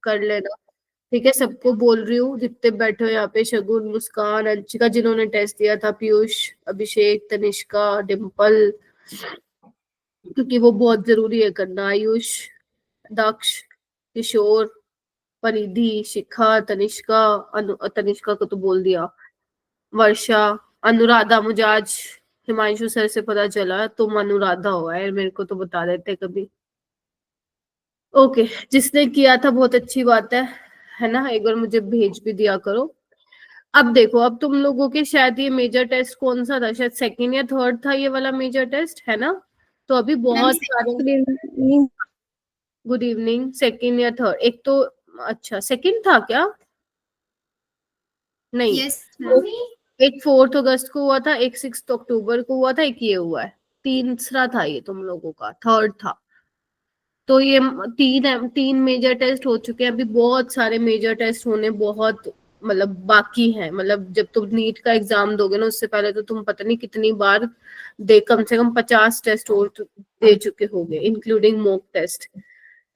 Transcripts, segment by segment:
कर लेना। ठीक है, सबको बोल रही हूँ जितने बैठे हो यहाँ पे, शगुन, मुस्कान, अंशिका जिन्होंने टेस्ट दिया था, पीयूष, अभिषेक, तनिष्का, डिम्पल, क्योंकि वो बहुत जरूरी है करना, आयुष, दक्ष, किशोर, परिधि, शिखा, तनिष्का, तनिष्का को तो बोल दिया, वर्षा, अनुराधा। मुझे आज हिमांशु सर से पता चला तुम अनुराधा हो, यार मेरे को तो बता देते कभी। ओके, जिसने किया था बहुत अच्छी बात है ना, एक बार मुझे भेज भी दिया करो। अब देखो, अब तुम लोगों के शायद ये मेजर टेस्ट कौन सा था, शायद सेकंड या थर्ड था ये वाला मेजर टेस्ट, है ना? तो अभी मैम बहुत सारे। Good evening. सेकंड या थर्ड, एक तो, अच्छा सेकंड था क्या? नहीं, यस मैम। एक 4 अगस्त को हुआ था, एक 6 अक्टूबर को हुआ था, एक ये हुआ है, तीसरा था ये तुम लोगों का, थर्ड था। तो ये तीन तीन मेजर टेस्ट हो चुके हैं, अभी बहुत सारे मेजर टेस्ट होने बहुत मतलब बाकी हैं। मतलब जब तुम नीट का एग्जाम दोगे ना, उससे पहले तो तुम पता नहीं कितनी बार दे, कम से कम 50 टेस्ट और दे चुके होगे, इंक्लूडिंग मॉक टेस्ट।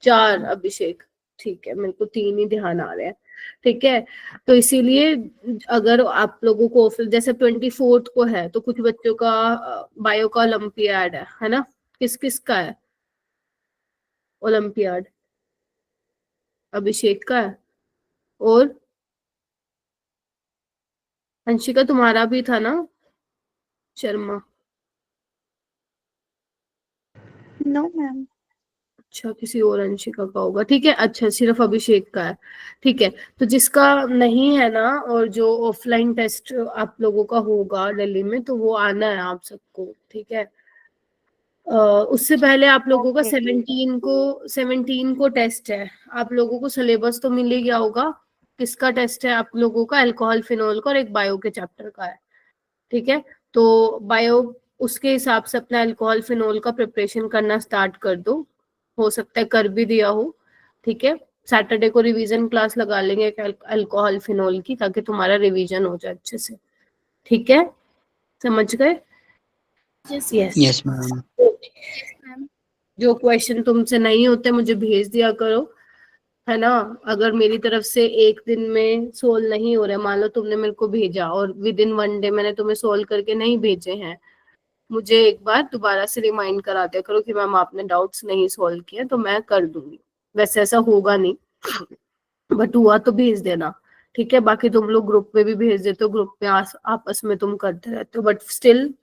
4 अभिषेक, ठीक है, मेरे को 3 ही ध्यान आ रहे हैं। ठीक है, तो इसीलिए अगर आप लोगों को फिर जैसे 24 को है, तो कुछ बच्चों का बायो का ओलंपियाड है ना? किस किस का है ओलंपियाड? अभिषेक का है, और अंशिका तुम्हारा भी था ना, शर्मा? No ma'am. अच्छा, किसी और अंशिका का होगा, ठीक है। अच्छा, सिर्फ अभिषेक का है, ठीक है। तो जिसका नहीं है ना, और जो ऑफलाइन टेस्ट आप लोगों का होगा दिल्ली में, तो वो आना है आप सबको, ठीक है। उससे पहले आप लोगों का ओके। 17 को टेस्ट है। आप लोगों को सिलेबस तो मिल ही गया होगा। किसका टेस्ट है आप लोगों का? अल्कोहल, फिनोल का, और एक बायो के चैप्टर का है, ठीक है। तो बायो, उसके हिसाब से अपना अल्कोहल फिनोल का प्रिपरेशन करना स्टार्ट कर दो, हो सकता है कर भी दिया हो, ठीक है। सैटरडे को रिवीजन क्लास लगा लेंगे अल्कोहल फिनोल की, ताकि तुम्हारा रिवीजन हो जाए अच्छे से, ठीक है। समझ गए? Yes yes. Yes ma'am. Ma'am. जो क्वेश्चन तुमसे नहीं होते मुझे भेज दिया करो, है ना? अगर मेरी तरफ से एक दिन में सोल्व नहीं हो रहा, मान लो तुमने मेरे को भेजा और विद इन 1 डे मैंने तुम्हें सोल्व करके नहीं भेजे हैं, मुझे एक बार दोबारा से रिमाइंड करा दिया करो कि मैम आपने डाउट्स नहीं सोल्व किए, तो मैं कर दूंगी। वैसे ऐसा होगा नहीं, बट हुआ तो भेज देना, ठीक है। बाकी तुम लोग ग्रुप में भी भेज देते हो, ग्रुप में आपस में तुम करते रहते हो, बट स्टिल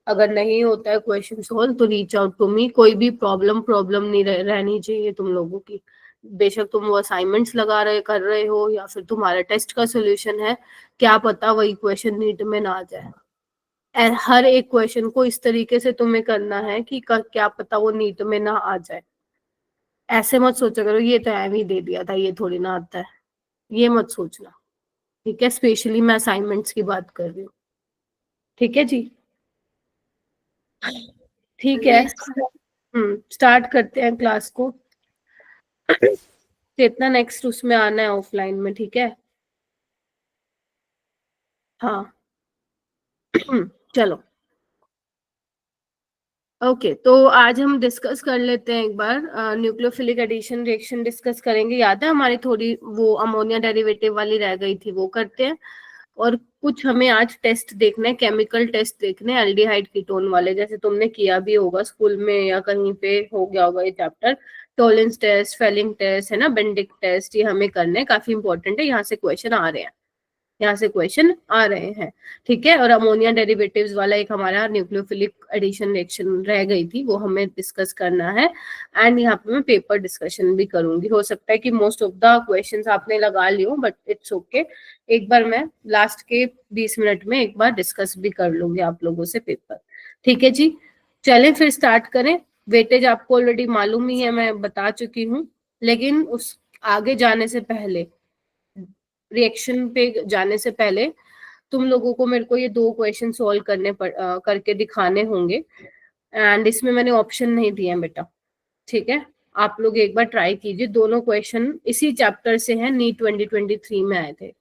अगर नहीं होता है क्वेश्चन सोल्व, तो रीच आउट टू मी। कोई भी प्रॉब्लम प्रॉब्लम नहीं रहनी चाहिए तुम लोगों की। बेशक तुम वो असाइनमेंट्स लगा रहे कर रहे हो, या फिर तुम्हारा टेस्ट का सोल्यूशन है, क्या पता वही क्वेश्चन नीट में ना आ जाए। हर एक क्वेश्चन को इस तरीके से तुम्हें करना है कि क्या पता वो नीट में ना आ जाए। ऐसे मत सोचा करो ये तो एम ही दे दिया था, ये थोड़ी ना आता है, ये मत सोचना, ठीक है। स्पेशली मैं असाइनमेंट्स की बात कर रही हूँ, ठीक है जी। ठीक है, यस। स्टार्ट करते हैं क्लास को। चेतना नेक्स्ट उसमें आना है ऑफलाइन में, ठीक है। हाँ। चलो, ओके। तो आज हम डिस्कस कर लेते हैं एक बार, न्यूक्लियोफिलिक एडिशन रिएक्शन डिस्कस करेंगे। याद है हमारी थोड़ी वो अमोनिया डेरिवेटिव वाली रह गई थी, वो करते हैं। और कुछ हमें आज टेस्ट देखना है, केमिकल टेस्ट देखने हैं एल्डिहाइड कीटोन वाले, जैसे तुमने किया भी होगा स्कूल में या कहीं पे हो गया होगा ये chapter. Tollens test, Fehling test, है ना, बेंडिक टेस्ट, ये हमें करने हैं, काफी इंपॉर्टेंट है, यहाँ से क्वेश्चन आ रहे हैं, यहाँ से क्वेश्चन आ रहे हैं, ठीक है। और अमोनिया डेरिवेटिव्स वाला एक हमारा न्यूक्लियोफिलिक एडिशन रिएक्शन रह गई थी, वो हमें डिस्कस करना है। एंड यहाँ पे मैं पेपर डिस्कशन भी करूंगी, हो सकता है कि मोस्ट ऑफ द क्वेश्चंस आपने लगा लियो, बट इट्स ओके। एक बार मैं लास्ट के 20 मिनट में एक बार डिस्कस भी कर लूंगी आप लोगों से पेपर, ठीक है जी। चलें फिर स्टार्ट करें। वेटेज आपको ऑलरेडी मालूम ही है, मैं बता चुकी हूँ, लेकिन उस आगे जाने से पहले, रिएक्शन पे जाने से पहले, तुम लोगों को मेरे को ये 2 क्वेश्चन सॉल्व करके दिखाने होंगे। एंड इसमें मैंने ऑप्शन नहीं दिए हैं बेटा, ठीक है। आप लोग एक बार ट्राई कीजिए, दोनों क्वेश्चन इसी चैप्टर से हैं, नीट 2023 में आए थे।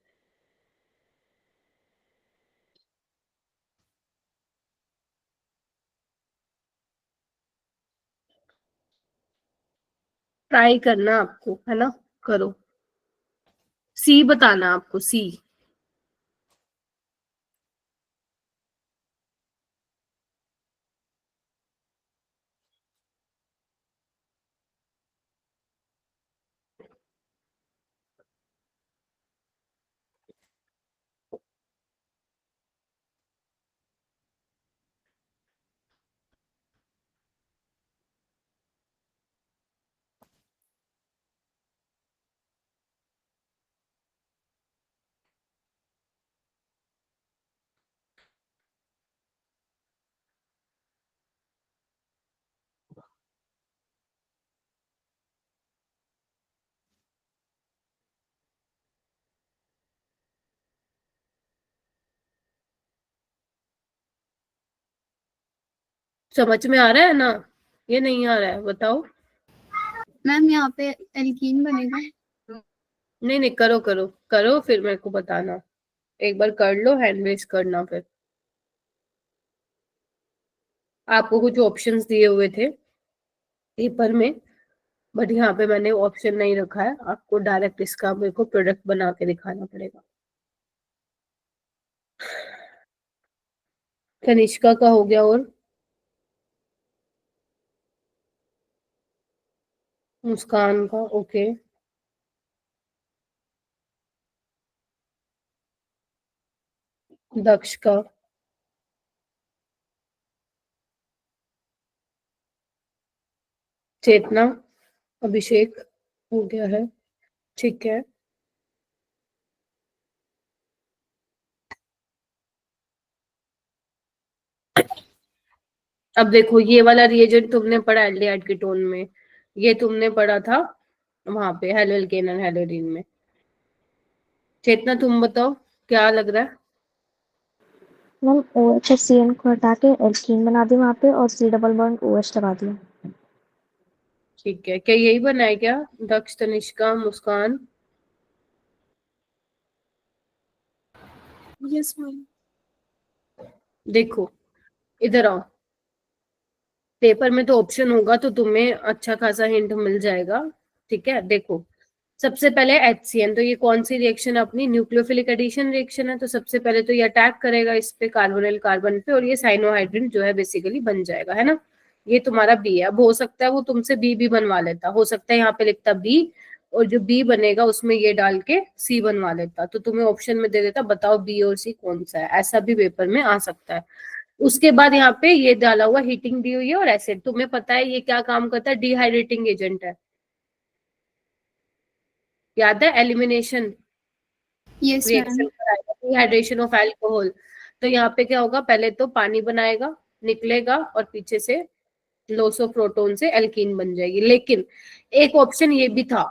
ट्राई करना आपको, है ना, करो। सी बताना आपको, सी। समझ में आ रहा है ना, ये नहीं आ रहा है बताओ। मैम यहाँ पे एल्कीन बनेगा। नहीं नहीं, करो करो करो, फिर मेरे को बताना। एक बार कर लो, हैंड रेस करना फिर। आपको कुछ ऑप्शंस दिए हुए थे पेपर में, बट यहाँ पे मैंने ऑप्शन नहीं रखा है, आपको डायरेक्ट इसका मेरे को प्रोडक्ट बना के दिखाना पड़ेगा। कनिष्का का हो गया, और मुस्कान का, ओके। दक्ष का, चेतना, अभिषेक हो गया है, ठीक है। अब देखो ये वाला रिएजेंट तुमने पढ़ा एल्डिहाइड कीटोन में, ये तुमने पढ़ा था वहां पे हेलो एल्केन एंड हेलोडीन में। चेतना तुम बताओ क्या लग रहा है। मैम OH और CN को हटा के एल्कीन बना दी वहां पे और C डबल बॉन्ड OH लगा दिया। ठीक है, क्या यही बना है क्या, दक्ष, तनिष्का, मुस्कान? Yes ma'am. देखो इधर आओ, पेपर में तो ऑप्शन होगा तो तुम्हें अच्छा खासा हिंट मिल जाएगा। ठीक है, देखो सबसे पहले HCN, तो ये कौन सी रिएक्शन है अपनी, न्यूक्लियोफिलिक एडिशन रिएक्शन है, तो सबसे पहले तो ये अटैक करेगा इस पे कार्बोनिल कार्बन पे, और ये साइनोहाइड्रिन जो है बेसिकली बन जाएगा, है ना। ये तुम्हारा बी है। अब हो सकता है वो तुमसे बी भी बनवा लेता, हो सकता है यहाँ पे लिखता बी, और जो बी बनेगा उसमें ये डाल के सी बनवा लेता, तो तुम्हें ऑप्शन में दे देता बताओ बी और सी कौन सा है, ऐसा भी पेपर में आ सकता है। उसके बाद यहाँ पे ये डाला हुआ हीटिंग दी हुई है, और एसिड, तुम्हें पता है ये क्या काम करता है, डिहाइड्रेटिंग एजेंट है, याद है, एलिमिनेशन यस रिएक्शन मैम। कराएगा, डिहाइड्रेशन ऑफ अल्कोहल। तो यहाँ पे क्या होगा, पहले तो पानी बनाएगा, निकलेगा, और पीछे से लॉस ऑफ प्रोटोन से एल्कीन बन जाएगी। लेकिन एक ऑप्शन ये भी था,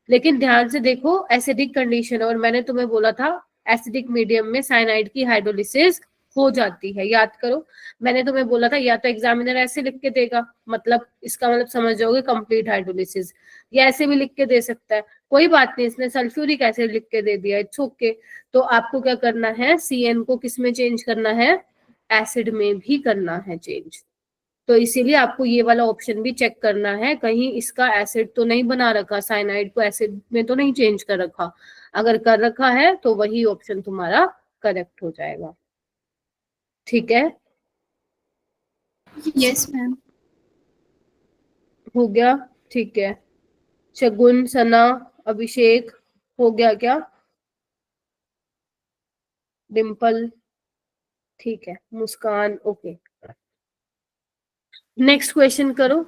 लेकिन ध्यान से देखो एसिडिक कंडीशन, और मैंने तुम्हें बोला था एसिडिक मीडियम में साइनाइड की हाइड्रोलिसिस हो जाती है, याद करो। मैंने तुम्हें बोला था या तो एग्जामिनर ऐसे लिख के देगा, मतलब इसका मतलब समझ जाओगे कंप्लीट हाइड्रोलिसिस, या ऐसे भी लिख के दे सकता है, कोई बात नहीं, इसने सल्फ्यूरिक एसिड लिख के दे दिया, इट्स ओके। तो आपको क्या करना है, CN को किस में चेंज करना है, एसिड में भी करना है चेंज। तो इसीलिए आपको ये वाला ऑप्शन भी चेक करना है, कहीं इसका एसिड तो नहीं बना रखा, साइनाइड को एसिड में तो नहीं चेंज कर रखा। अगर कर रखा है तो वही ऑप्शन तुम्हारा करेक्ट हो जाएगा। ठीक है, यस मैम। हो गया, ठीक है। शगुन, सना, अभिषेक, हो गया क्या, डिम्पल, ठीक है, मुस्कान, ओके। नेक्स्ट क्वेश्चन करो।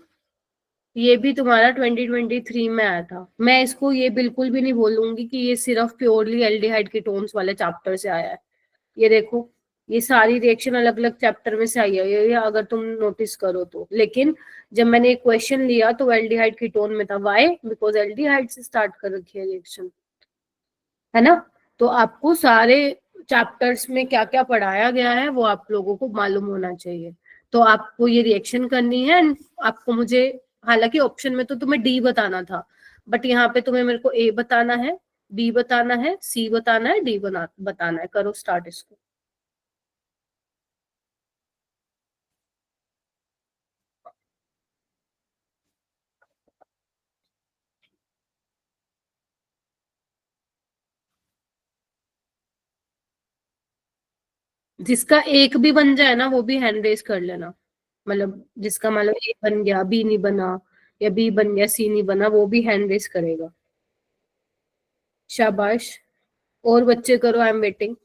ये भी तुम्हारा 2023 में आया था, मैं इसको ये बिल्कुल भी नहीं बोलूंगी कि ये सिर्फ प्योरली एल्डिहाइड कीटोन्स वाले चैप्टर से आया है। ये देखो, ये सारी रिएक्शन अलग अलग चैप्टर में से आई है ये अगर तुम नोटिस करो तो। लेकिन जब मैंने एक क्वेश्चन लिया तो एल्डिहाइड कीटोन में था, व्हाई, बिकॉज एल्डिहाइड से स्टार्ट कर रखी है रिएक्शन, है ना। तो आपको सारे चैप्टर्स में क्या क्या पढ़ाया गया है वो आप लोगों को मालूम होना चाहिए। तो आपको ये रिएक्शन करनी है, and आपको मुझे, हालांकि ऑप्शन में तो तुम्हें डी बताना था, बट यहाँ पे तुम्हें मेरे को ए बताना है, बी बताना है, सी बताना है, डी बताना है। करो स्टार्ट इसको। जिसका एक भी बन जाए ना वो भी हैंड रेज कर लेना, मतलब जिसका मतलब ए बन गया बी नहीं बना, या बी बन गया सी नहीं बना, वो भी हैंड रेज करेगा। शाबाश, और बच्चे करो, आई एम वेटिंग।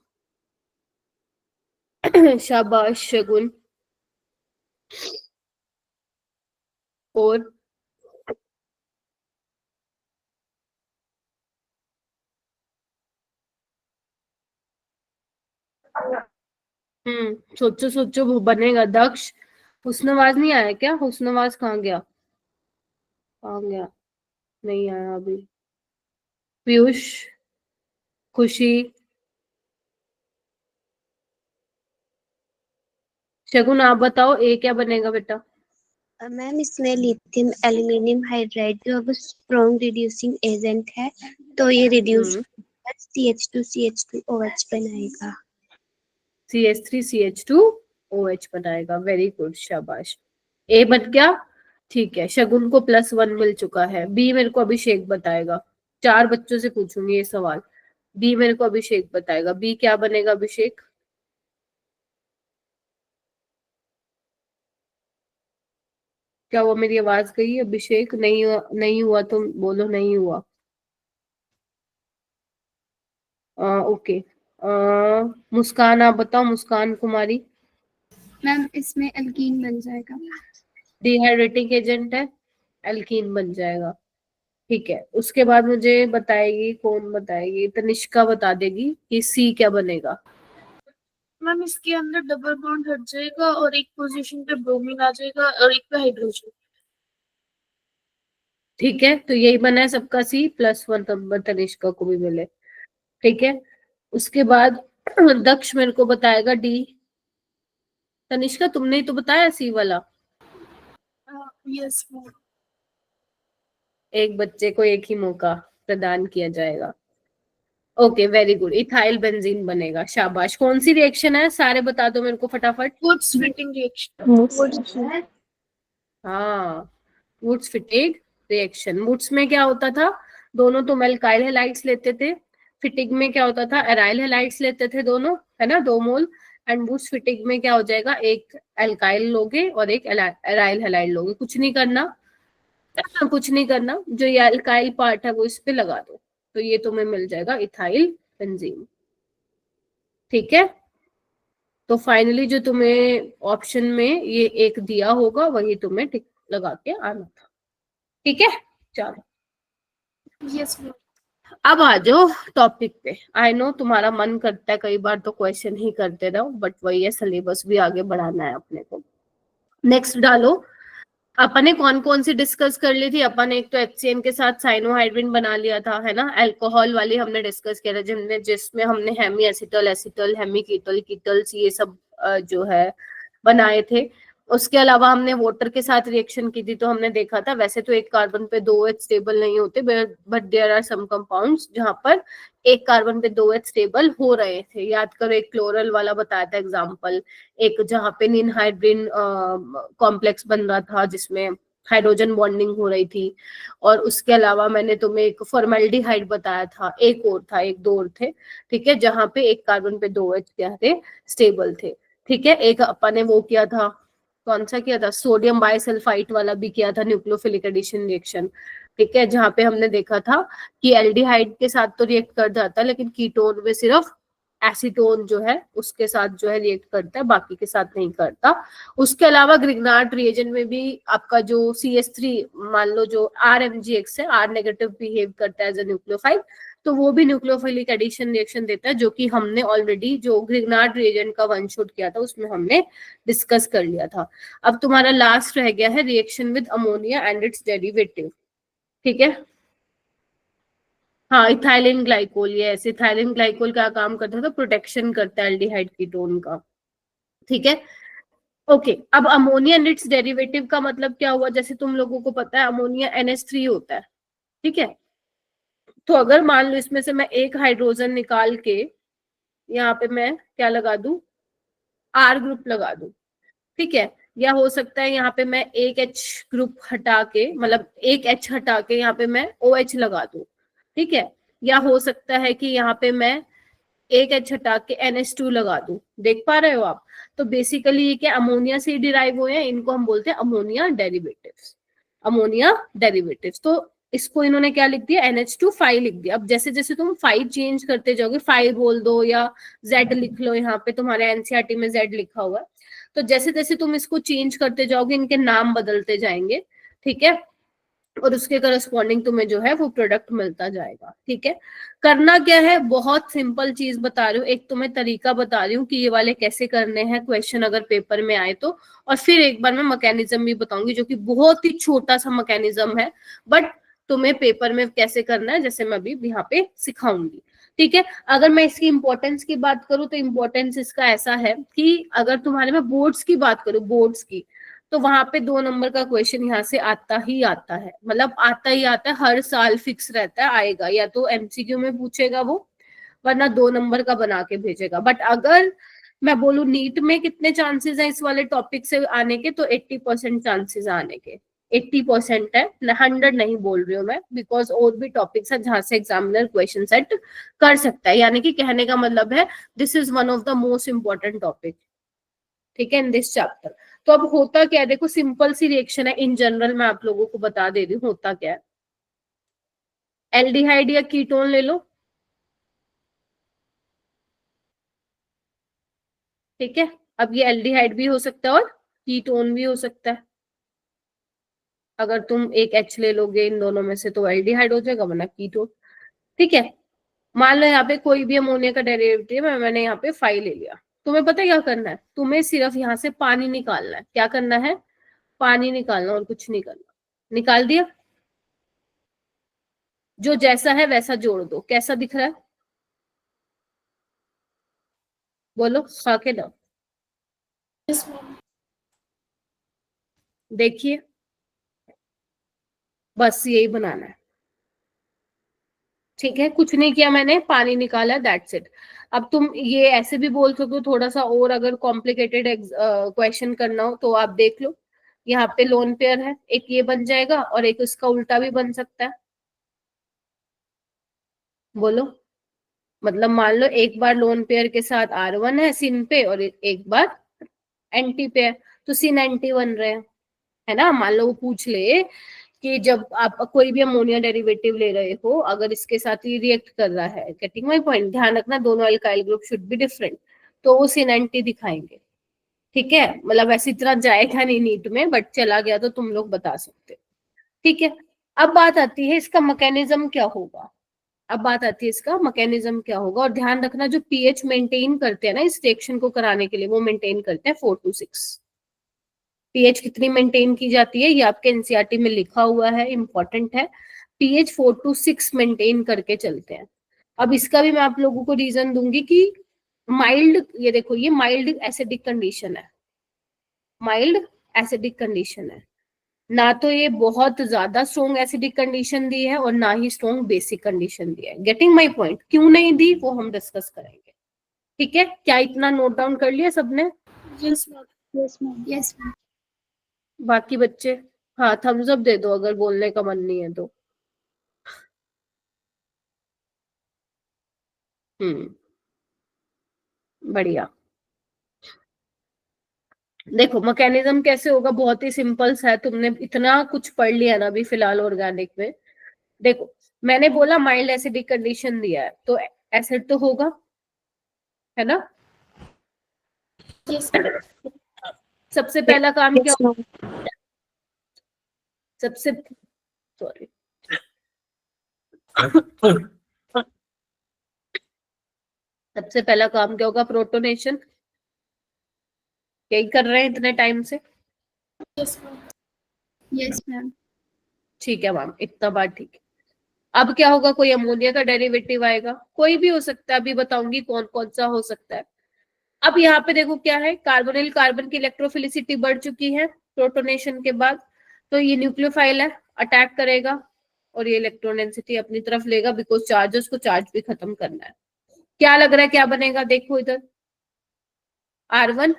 शाबाश शगुन। और सोचो सोचो, वो बनेगा। दक्ष, हुस्नवाज नहीं आया क्या? हुस्नवाज कहाँ गया? कहाँ गया? नहीं आया अभी। पीयूष, खुशी, शगुन आप बताओ ए क्या बनेगा बेटा? मैम इसमें लिथियम एल्यूमिनियम हाइड्राइड जो अब स्ट्रॉन्ग रिड्यूसिंग एजेंट है, तो ये रिड्यूस CH2CH2OH बनाएगा। CH3CH2OH बनाएगा। वेरी गुड, शाबाश। ए बन गया, ठीक है। शगुन को +1 मिल चुका है। बी मेरे को अभिषेक बताएगा। 4 बच्चों से पूछूंगी ये सवाल। बी मेरे को अभिषेक बताएगा। बी क्या बनेगा अभिषेक? क्या हुआ, मेरी आवाज गई अभिषेक? नहीं हुआ, नहीं हुआ तो बोलो नहीं हुआ। ओके। मुस्कान आप बताओ, मुस्कान कुमारी। मैम इसमें एल्कीन बन जाएगा। डिहाइड्रेटिंग एजेंट है, एल्कीन बन जाएगा। ठीक है, उसके बाद मुझे बताएगी, कौन बताएगी? तनिष्का बता देगी कि सी क्या बनेगा। मैम इसके अंदर डबल बॉन्ड हट जाएगा और एक पोजीशन पे ब्रोमीन आ जाएगा और एक पे हाइड्रोजन। ठीक है, तो यही बना है सबका सी, +1 नंबर तनिष्का को भी मिले। ठीक है, उसके बाद दक्ष मेरे को बताएगा डी। तनिष्का तुमने ही तो बताया सी वाला। Yes ma'am. एक बच्चे को एक ही मौका प्रदान किया जाएगा। Okay, very good. Ethyl benzene बनेगा। शाबाश। कौन सी रिएक्शन है, सारे बता दो मेरे को फटाफट। Wurtz Fittig reaction. हाँ, वुड्स फिटिग रिएक्शन। वुड्स में क्या होता था? दोनों तुम एल्काइल हैलाइड्स लेते थे। फिटिग में क्या होता था? एराइल हैलाइड्स लेते थे दोनों, है ना, 2 मोल। एंड वुड्स फिटिग में क्या हो जाएगा? एक एल्काइल लोगे और एक एराइल हैलाइड लोगे। कुछ नहीं करना, कुछ नहीं करना, जो ये एल्काइल पार्ट है वो इस पे लगा दो, तो ये तुम्हें मिल जाएगा इथाइल बेंजीन। ठीक है, तो फाइनली जो तुम्हें ऑप्शन में ये एक दिया होगा वही तुम्हें टिक लगा के आना था। ठीक है, चलो। Yes ma'am. अब आ जाओ टॉपिक पे। आई नो तुम्हारा मन करता है कई बार तो क्वेश्चन ही करते रहो, बट वही है, सिलेबस भी आगे बढ़ाना है अपने को। नेक्स्ट डालो। अपन ने कौन कौन सी डिस्कस कर ली थी? अपन ने एक तो HCN के साथ साइनोहाइड्रिन बना लिया था, है ना। अल्कोहल वाली हमने डिस्कस किया था, जिसमें हमने हेमी एसिटल, एसिटल, हेमी कीटल, कीटल्स, ये सब जो है बनाए थे। उसके अलावा हमने वाटर के साथ रिएक्शन की थी, तो हमने देखा था वैसे तो एक कार्बन पे 2H स्टेबल नहीं होते, but there are some compounds जहां पर एक कार्बन पे 2H स्टेबल हो रहे थे। याद करो, एक क्लोरल वाला बताया था एग्जाम्पल, एक जहाँ पे निनहाइड्रिन कॉम्प्लेक्स बन रहा था जिसमें हाइड्रोजन बॉन्डिंग हो रही थी। और उसके अलावा मैंने तुम्हें एक फॉर्मेल्डिहाइड बताया था, एक और था, एक दो और थे। ठीक है, जहाँ पे एक कार्बन पे 2H क्या थे? स्टेबल थे। ठीक है, एक अपन ने वो किया था, कौन सा किया था? सोडियम बाइसल्फाइट वाला भी किया था, न्यूक्लियोफिलिक एडिशन रिएक्शन। ठीक है, जहाँ पे हमने देखा था कि एल्डिहाइड के साथ तो रिएक्ट कर जाता है, लेकिन कीटोन में सिर्फ एसीटोन जो है उसके साथ जो है रिएक्ट करता है, बाकी के साथ नहीं करता। उसके अलावा ग्रिग्नार्ड रिएजेंट में भी आपका जो CH3 मान लो जो RMgX है, R नेगेटिव बिहेव करता है एज अ न्यूक्लियोफाइल, तो वो भी न्यूक्लियोफिलिक एडिशन रिएक्शन देता है, जो कि हमने ऑलरेडी जो ग्रिग्नार्ड रिएजेंट का 1 शॉट किया था उसमें हमने डिस्कस कर लिया था। अब तुम्हारा लास्ट रह गया है reaction with ammonia and it's derivative. ठीक है, हाँ, इथाइलिन ग्लाइकोल। ये ऐसे इथाइलिन ग्लाइकोल क्या काम करता था? प्रोटेक्शन करता है एल्डिहाइड कीटोन का। ठीक है, ओके। अब अमोनिया एंड इट्स डेरिवेटिव का मतलब क्या हुआ? जैसे तुम लोगों को पता है अमोनिया NH3 होता है, ठीक है। तो अगर मान लो इसमें से मैं एक हाइड्रोजन निकाल के यहाँ पे मैं क्या लगा दूं? R ग्रुप लगा दूं, ठीक है। या हो सकता है यहाँ पे मैं एक H ग्रुप हटा के, मतलब एक H हटा के यहाँ पे मैं OH लगा दूं, ठीक है। या हो सकता है कि यहाँ पे मैं एक H हटा के NH2 लगा दूं, देख पा रहे हो आप? तो बेसिकली ये क्या अमोनिया से डिराइव हुए हैं, इनको हम बोलते हैं अमोनिया डेरिवेटिव्स। अमोनिया डेरिवेटिव्स, तो इसको इन्होंने क्या लिख दिया, NH2 लिख दिया। अब जैसे जैसे तुम 5 चेंज करते जाओगे, 5 बोल दो या Z लिख लो, यहाँ पे तुम्हारे एनसीईआरटी में Z लिखा हुआ है, तो जैसे जैसे तुम इसको चेंज करते जाओगे इनके नाम बदलते जाएंगे, ठीक है, और उसके करस्पॉन्डिंग तुम्हें जो है वो प्रोडक्ट मिलता जाएगा, ठीक है। करना क्या है, बहुत सिंपल चीज बता रही हूँ, एक तुम्हें तरीका बता रही हूँ कि ये वाले कैसे करने हैं क्वेश्चन अगर पेपर में आए तो, और फिर एक बार मैं मैकेनिज्म भी बताऊंगी जो कि बहुत ही छोटा सा मैकेनिज्म है, बट तुम्हें पेपर में कैसे करना है जैसे मैं अभी यहाँ पे सिखाऊंगी, ठीक है। अगर मैं इसकी इंपॉर्टेंस की बात करूँ तो इंपॉर्टेंस इसका ऐसा है कि अगर तुम्हारे में बोर्ड्स की बात करूँ, बोर्ड्स की, तो वहां पे 2 नंबर का क्वेश्चन यहाँ से आता ही आता है, मतलब आता ही आता है, हर साल फिक्स रहता है आएगा, या तो एमसीक्यू में पूछेगा वो, वरना 2 नंबर का बना के भेजेगा। बट अगर मैं बोलूं नीट में कितने चांसेस हैं इस वाले टॉपिक से आने के, तो 80% चांसेस आने के, 80% है, 100 नहीं बोल रही हूँ मैं, बिकॉज और भी टॉपिक्स है जहां से एग्जामिनर क्वेश्चन सेट कर सकता है, यानी कि कहने का मतलब है this is one of the most important topic, ठीक है, इन दिस चैप्टर। तो अब होता क्या है, देखो सिंपल सी रिएक्शन है, इन जनरल मैं आप लोगों को बता दे रही हूँ होता क्या है। एल्डिहाइड या कीटोन ले लो, ठीक है, अब ये एल्डिहाइड भी हो सकता है और कीटोन भी हो सकता है। अगर तुम एक H ले लोगे इन दोनों में से तो एल्डिहाइड हो जाएगा, वरना कीटोन, ठीक है। मान लो यहाँ पे कोई भी अमोनिया का डेरिवेटिव है, मैंने यहाँ पे 5 ले लिया, तुम्हें पता है क्या करना है, तुम्हें सिर्फ यहाँ से पानी निकालना है। क्या करना है, पानी निकालना, और कुछ नहीं करना। निकाल दिया, जो जैसा है वैसा जोड़ दो, कैसा दिख रहा है बोलो, खा के दो, यस मैम। देखिए, बस यही बनाना है, ठीक है, कुछ नहीं किया मैंने, पानी निकाला, दैट्स इट। अब तुम ये ऐसे भी बोल सकते हो, थोड़ा सा और अगर कॉम्प्लिकेटेड क्वेश्चन करना हो तो आप देख लो, यहाँ पे लोन पेयर है, एक ये बन जाएगा और एक उसका उल्टा भी बन सकता है, बोलो। मतलब मान लो एक बार लोन पेयर के साथ R1 है सिन पे, और एक बार एंटी पे है, तो सिन एंटी बन रहे हैं, है ना। मान लो वो पूछ ले कि जब आप कोई भी अमोनिया डेरिवेटिव ले रहे हो, अगर इसके साथ ये रिएक्ट कर रहा है, गेटिंग माय पॉइंट, ध्यान रखना दोनों alkyl group should be different, तो वो सिन एंटी दिखाएंगे, ठीक है। मतलब वैसे इतना जाएगा नहीं नीट में, बट चला गया तो तुम लोग बता सकते, ठीक है। अब बात आती है इसका मैकेनिज्म क्या होगा, अब बात आती है इसका मैकेनिज्म क्या होगा, और ध्यान रखना जो पीएच मेंटेन करते हैं ना इस रिएक्शन को कराने के लिए, वो मेंटेन करते हैं 4 to 6। पीएच कितनी मेंटेन की जाती है ये आपके एनसीईआरटी में लिखा हुआ है, इंपॉर्टेंट है, पीएच 4 to 6 मेंटेन करके चलते हैं। अब इसका भी मैं आप लोगों को रीजन दूंगी कि माइल्ड, ये देखो ये माइल्ड एसिडिक कंडीशन है, माइल्ड एसिडिक कंडीशन है, ना तो ये बहुत ज्यादा स्ट्रॉन्ग एसिडिक कंडीशन दी है और ना ही स्ट्रॉन्ग बेसिक कंडीशन दी है। गेटिंग माय पॉइंट, क्यों नहीं दी वो हम डिस्कस करेंगे, ठीक है। क्या इतना नोट डाउन कर लिया सबने? Yes ma'am. Yes ma'am. Yes ma'am. बाकी बच्चे, हाँ थम्स अप दे दो अगर बोलने का मन नहीं है तो। बढ़िया। देखो मैकेनिज्म कैसे होगा, बहुत ही सिंपल सा है, तुमने इतना कुछ पढ़ लिया ना अभी फिलहाल ऑर्गेनिक में। देखो मैंने बोला माइल्ड एसिडिक कंडीशन दिया है तो एसिड तो होगा, है ना। यस सबसे पहला काम क्या, Yes, ma'am. सबसे सॉरी सबसे पहला काम क्या होगा, प्रोटोनेशन, यही कर रहे हैं इतने टाइम से, यस मैम। Yes ma'am. ठीक है मैम, इतना बात ठीक है। अब क्या होगा, कोई अमोनिया का डेरिवेटिव आएगा, कोई भी हो सकता है, अभी बताऊंगी कौन कौन सा हो सकता है। अब यहाँ पे देखो क्या है, कार्बोनिल कार्बन की इलेक्ट्रोफिलिसिटी बढ़ चुकी है प्रोटोनेशन के बाद, तो ये न्यूक्लियोफाइल है, अटैक करेगा और ये इलेक्ट्रॉन डेंसिटी अपनी तरफ लेगा, बिकॉज चार्जेस को चार्ज भी खत्म करना है। क्या लग रहा है क्या बनेगा, देखो इधर R1,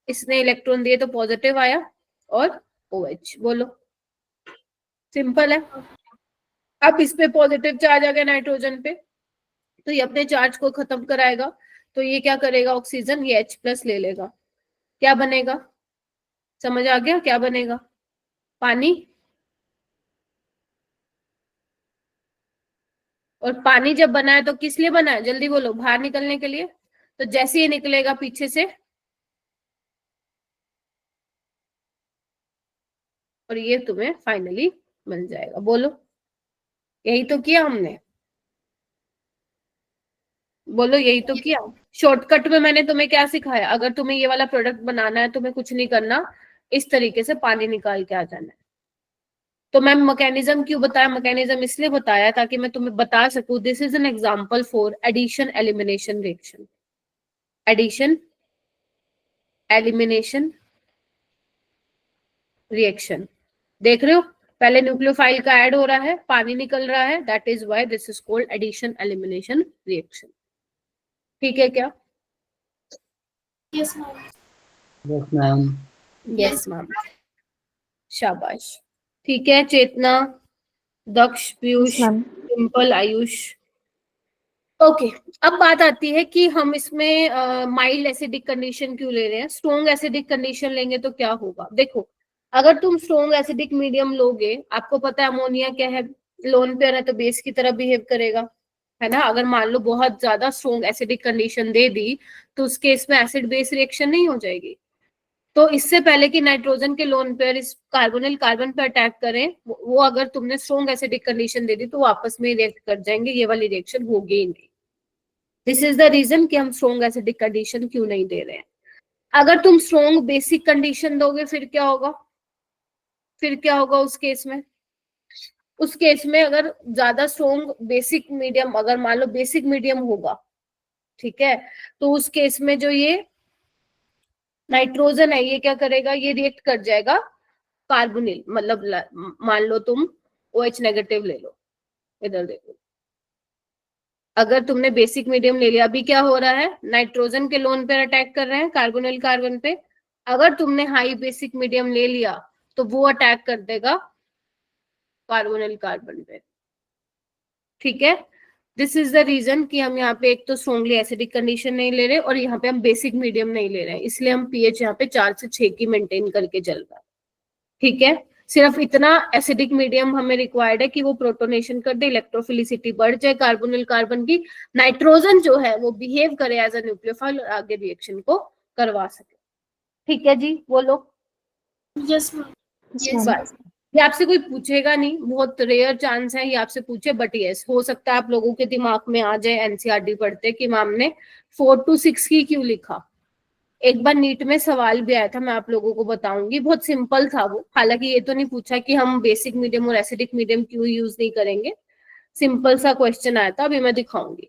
इसने इलेक्ट्रॉन दिए तो पॉजिटिव आया, और OH, बोलो सिंपल है। अब इस पे पॉजिटिव चार्ज आ गया नाइट्रोजन पे, तो ये अपने चार्ज को खत्म कराएगा, तो ये क्या करेगा, ऑक्सीजन ये H+ ले लेगा, क्या बनेगा, समझ आ गया क्या बनेगा, पानी। और पानी जब बना है तो किस लिए बना है, जल्दी बोलो, बाहर निकलने के लिए। तो जैसे ये निकलेगा पीछे से और ये तुम्हें फाइनली मिल जाएगा, बोलो यही तो किया हमने, बोलो यही तो किया। शॉर्टकट में मैंने तुम्हें क्या सिखाया, अगर तुम्हें ये वाला प्रोडक्ट बनाना है तुम्हें कुछ नहीं करना, इस तरीके से पानी निकाल के आ जाना है। तो मैम मैकेनिज्म क्यों बताया, मैकेनिज्म इसलिए बताया ताकि मैं तुम्हें बता सकूं this is an example for addition elimination reaction, addition elimination reaction. देख रहे हो, पहले न्यूक्लियोफाइल का ऐड हो रहा है, पानी निकल रहा है, that is why this is called addition elimination reaction. ठीक है क्या? Yes, ma'am. Yes, ma'am. Yes ma'am, शाबाश। ठीक है, चेतना, दक्ष, पीयूष, मैम। डिम्पल, आयुष। ओके, अब बात आती है कि हम इसमें माइल्ड एसिडिक कंडीशन क्यों ले रहे हैं, स्ट्रॉन्ग एसिडिक कंडीशन लेंगे तो क्या होगा। देखो, अगर तुम स्ट्रॉन्ग एसिडिक मीडियम लोगे, आपको पता है अमोनिया क्या है, लोन पेयर है तो बेस की तरह बिहेव करेगा, है ना। अगर मान लो बहुत ज्यादा स्ट्रॉन्ग एसिडिक कंडीशन दे दी तो उस केस में एसिड बेस रिएक्शन नहीं हो जाएगी। तो इससे पहले कि नाइट्रोजन के लोन पेयर इस कार्बोनिल कार्बन पे अटैक करें, वो अगर तुमने स्ट्रॉन्ग एसिडिक कंडीशन दे दी तो वो आपस में रिएक्ट कर जाएंगे, ये वाली रिएक्शन होगी ही नहीं। दिस इज द रीजन कि हम स्ट्रॉन्ग एसिडिक कंडीशन क्यों नहीं दे रहे हैं। अगर तुम स्ट्रॉन्ग बेसिक कंडीशन दोगे फिर क्या होगा, फिर क्या होगा उस केस में, उस केस में अगर ज्यादा स्ट्रॉन्ग बेसिक मीडियम, अगर मान लो बेसिक मीडियम होगा, ठीक है, तो उस केस में जो ये नाइट्रोजन है ये क्या करेगा, ये रिएक्ट कर जाएगा कार्बोनिल, मतलब मान लो तुम OH नेगेटिव ले लो, इधर देखो, अगर तुमने बेसिक मीडियम ले लिया, अभी क्या हो रहा है, नाइट्रोजन के लोन पर अटैक कर रहे हैं कार्बोनिल कार्बन पे, अगर तुमने हाई बेसिक मीडियम ले लिया तो वो अटैक कर देगा कार्बोनिल कार्बन पे। ठीक है, दिस इज द रीजन कि हम यहाँ पे एक तो स्ट्रॉन्गली एसिडिक कंडीशन नहीं ले रहे और यहाँ पे हम बेसिक मीडियम नहीं ले रहे हैं, इसलिए हम पीएच यहाँ पे 4 से 6 की मेंटेन करके चल रहा है। ठीक है, सिर्फ इतना एसिडिक मीडियम हमें रिक्वायर्ड है कि वो प्रोटोनेशन कर दे, इलेक्ट्रोफिलिसिटी बढ़ जाए कार्बोनिल कार्बन की, नाइट्रोजन जो है वो बिहेव करे एज अ न्यूक्लियोफाइल और आगे रिएक्शन को करवा सके। ठीक है जी, बोलो। Yes, ma'am. Yes. बस, ये आपसे कोई पूछेगा नहीं, बहुत रेयर चांस है ये आपसे पूछे, बट यस हो सकता है आप लोगों के दिमाग में आ जाए एनसीईआरटी पढ़ते कि मैम ने 4 to 6 की क्यों लिखा। एक बार नीट में सवाल भी आया था, मैं आप लोगों को बताऊंगी, बहुत सिंपल था वो, हालांकि ये तो नहीं पूछा कि हम बेसिक मीडियम और एसिडिक मीडियम क्यों यूज नहीं करेंगे, सिंपल सा क्वेश्चन आया था, अभी मैं दिखाऊंगी।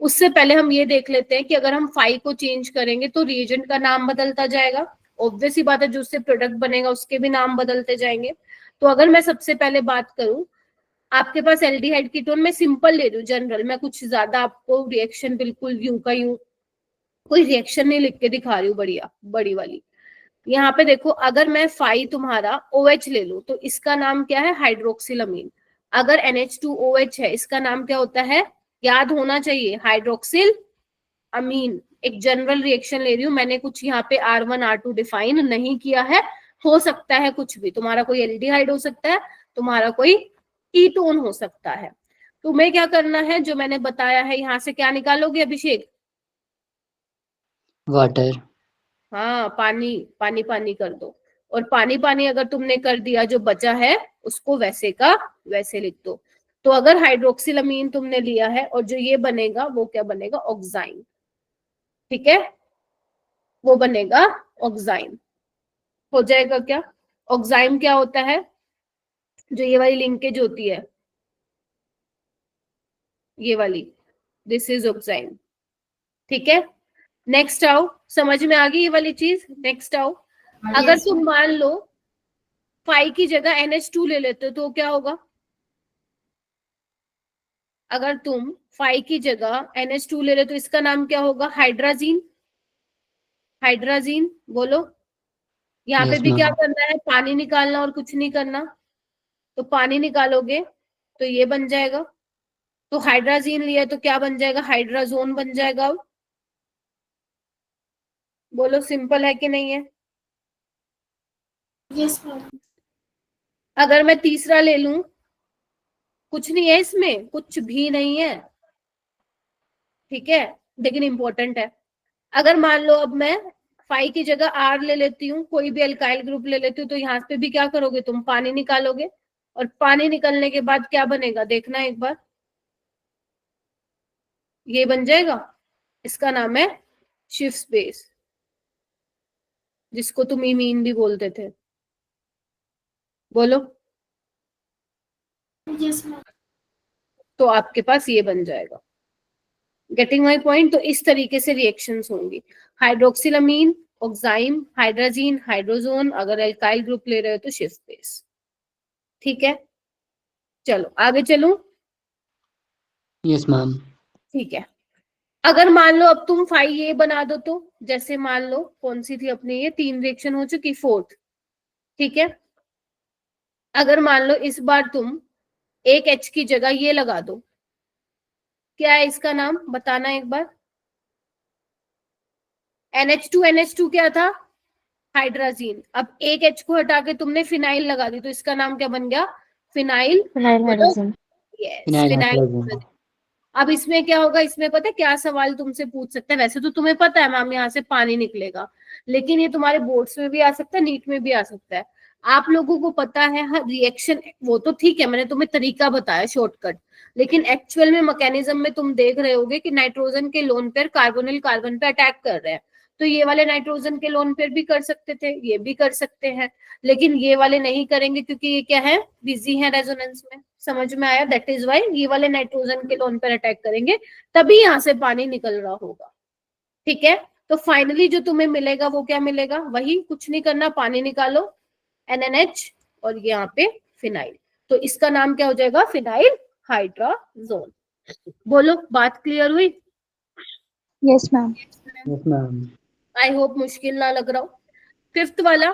उससे पहले हम ये देख लेते हैं कि अगर हम फाई को चेंज करेंगे तो रिएजेंट का नाम बदलता जाएगा, ऑब्वियस ही बात है, जो उससे प्रोडक्ट बनेगा उसके भी नाम बदलते जाएंगे। तो अगर मैं सबसे पहले बात करूं, आपके पास एल्डिहाइड कीटोन, मैं सिंपल ले रही हूँ जनरल, मैं कुछ ज्यादा आपको रिएक्शन बिल्कुल यूं का यूं कोई रिएक्शन नहीं लिख के दिखा रही हूँ, बढ़िया बड़ी वाली। यहाँ पे देखो, अगर मैं फाई तुम्हारा OH ले लूं तो इसका नाम क्या है, हाइड्रोक्सिलअमीन। अगर NH2OH है इसका नाम क्या होता है, याद होना चाहिए, हाइड्रोक्सिल अमीन। एक जनरल रिएक्शन ले रही हूँ, मैंने कुछ यहाँ पे R1 R2 डिफाइन नहीं किया है, हो सकता है कुछ भी, तुम्हारा कोई एल्डिहाइड हो सकता है, तुम्हारा कोई कीटोन हो सकता है। तुम्हें क्या करना है, जो मैंने बताया है, यहाँ से क्या निकालोगे अभिषेक, Water. हाँ पानी, पानी पानी कर दो, और पानी पानी अगर तुमने कर दिया, जो बचा है उसको वैसे का वैसे लिख दो। तो अगर हाइड्रोक्सिलअमीन तुमने लिया है और जो ये बनेगा वो क्या बनेगा, ऑक्साइन। ठीक है, वो बनेगा ऑक्साइन, हो जाएगा क्या। ऑक्साइन क्या होता है, जो ये वाली लिंकेज होती है, ये वाली, दिस इज ऑक्साइन। ठीक है, नेक्स्ट आओ, समझ में आ गई ये वाली चीज, नेक्स्ट आओ। अगर तुम मान लो फाई की जगह NH2 ले लेते हो तो क्या होगा, अगर तुम फाई की जगह NH2 ले रहे तो इसका नाम क्या होगा, हाइड्राजीन। हाइड्राजीन बोलो, यहाँ पे Yes, भी क्या ma'am. करना है, पानी निकालना और कुछ नहीं करना, तो पानी निकालोगे तो ये बन जाएगा। तो हाइड्राजीन लिया तो क्या बन जाएगा, हाइड्राजोन बन जाएगा। अब बोलो सिंपल है कि नहीं है। Yes, ma'am. अगर मैं तीसरा ले लूं, कुछ नहीं है इसमें, कुछ भी नहीं है, ठीक है, लेकिन इंपॉर्टेंट है। अगर मान लो अब मैं फाई की जगह आर ले लेती हूँ, कोई भी अल्काइल ग्रुप ले लेती हूँ, तो यहाँ पे भी क्या करोगे तुम, पानी निकालोगे, और पानी निकलने के बाद क्या बनेगा देखना एक बार, ये बन जाएगा, इसका नाम है शिफ्ट बेस, जिसको तुम इमीन भी बोलते थे। बोलो। Yes, ma'am. तो आपके पास ये बन जाएगा। Getting my point. तो इस तरीके से रिएक्शंस होंगी, हाइड्रोक्सिलामीन, ऑक्साइम, हाइड्राजीन, हाइड्रोजोन, अगर एल्काइल ग्रुप ले रहे हो तो शिफ्ट बेस। ठीक है, चलो आगे चलूं। Yes ma'am. ठीक है, अगर मान लो अब तुम फाइव ये बना दो, तो जैसे मान लो कौन सी थी अपनी, ये 3 रिएक्शन हो चुकी, 4th, ठीक है। अगर मान लो इस बार तुम एक H की जगह ये लगा दो, क्या है इसका नाम बताना एक बार। NH2 क्या था, हाइड्राजीन। अब एक H को हटा के तुमने फिनाइल लगा दी, तो इसका नाम क्या बन गया, phenyl. Phenyl hydrogen. Yes, phenyl phenyl. Hydrogen. अब इसमें क्या होगा, इसमें पता है क्या सवाल तुमसे पूछ सकते हैं, वैसे तो तुम्हें पता है मैम यहाँ से पानी निकलेगा, लेकिन ये तुम्हारे बोर्ड्स में भी आ सकता है, नीट में भी आ सकता है। आप लोगों को पता है हर रिएक्शन, वो तो ठीक है, मैंने तुम्हें तरीका बताया शॉर्टकट, लेकिन एक्चुअल में मैकेनिज्म में तुम देख रहे होगे कि नाइट्रोजन के लोन पेयर कार्बोनिल कार्बन पे अटैक कर रहे हैं, तो ये वाले नाइट्रोजन के लोन पेयर भी कर सकते थे, ये भी कर सकते हैं, लेकिन ये वाले नहीं करेंगे क्योंकि ये क्या है, बिजी है रेजोनेंस में। समझ में आया, दैट इज वाई ये वाले नाइट्रोजन के लोन पर अटैक करेंगे, तभी यहाँ से पानी निकल रहा होगा। ठीक है, तो फाइनली जो तुम्हें मिलेगा वो क्या मिलेगा, वही, कुछ नहीं करना, पानी निकालो, NaNH, और यहाँ पे फिनाइल, तो इसका नाम क्या हो जाएगा, फिनाइल हाइड्राजोन। बोलो बात क्लियर हुई। Yes ma'am. Yes ma'am. I hope मुश्किल ना लग रहा हो। 5th वाला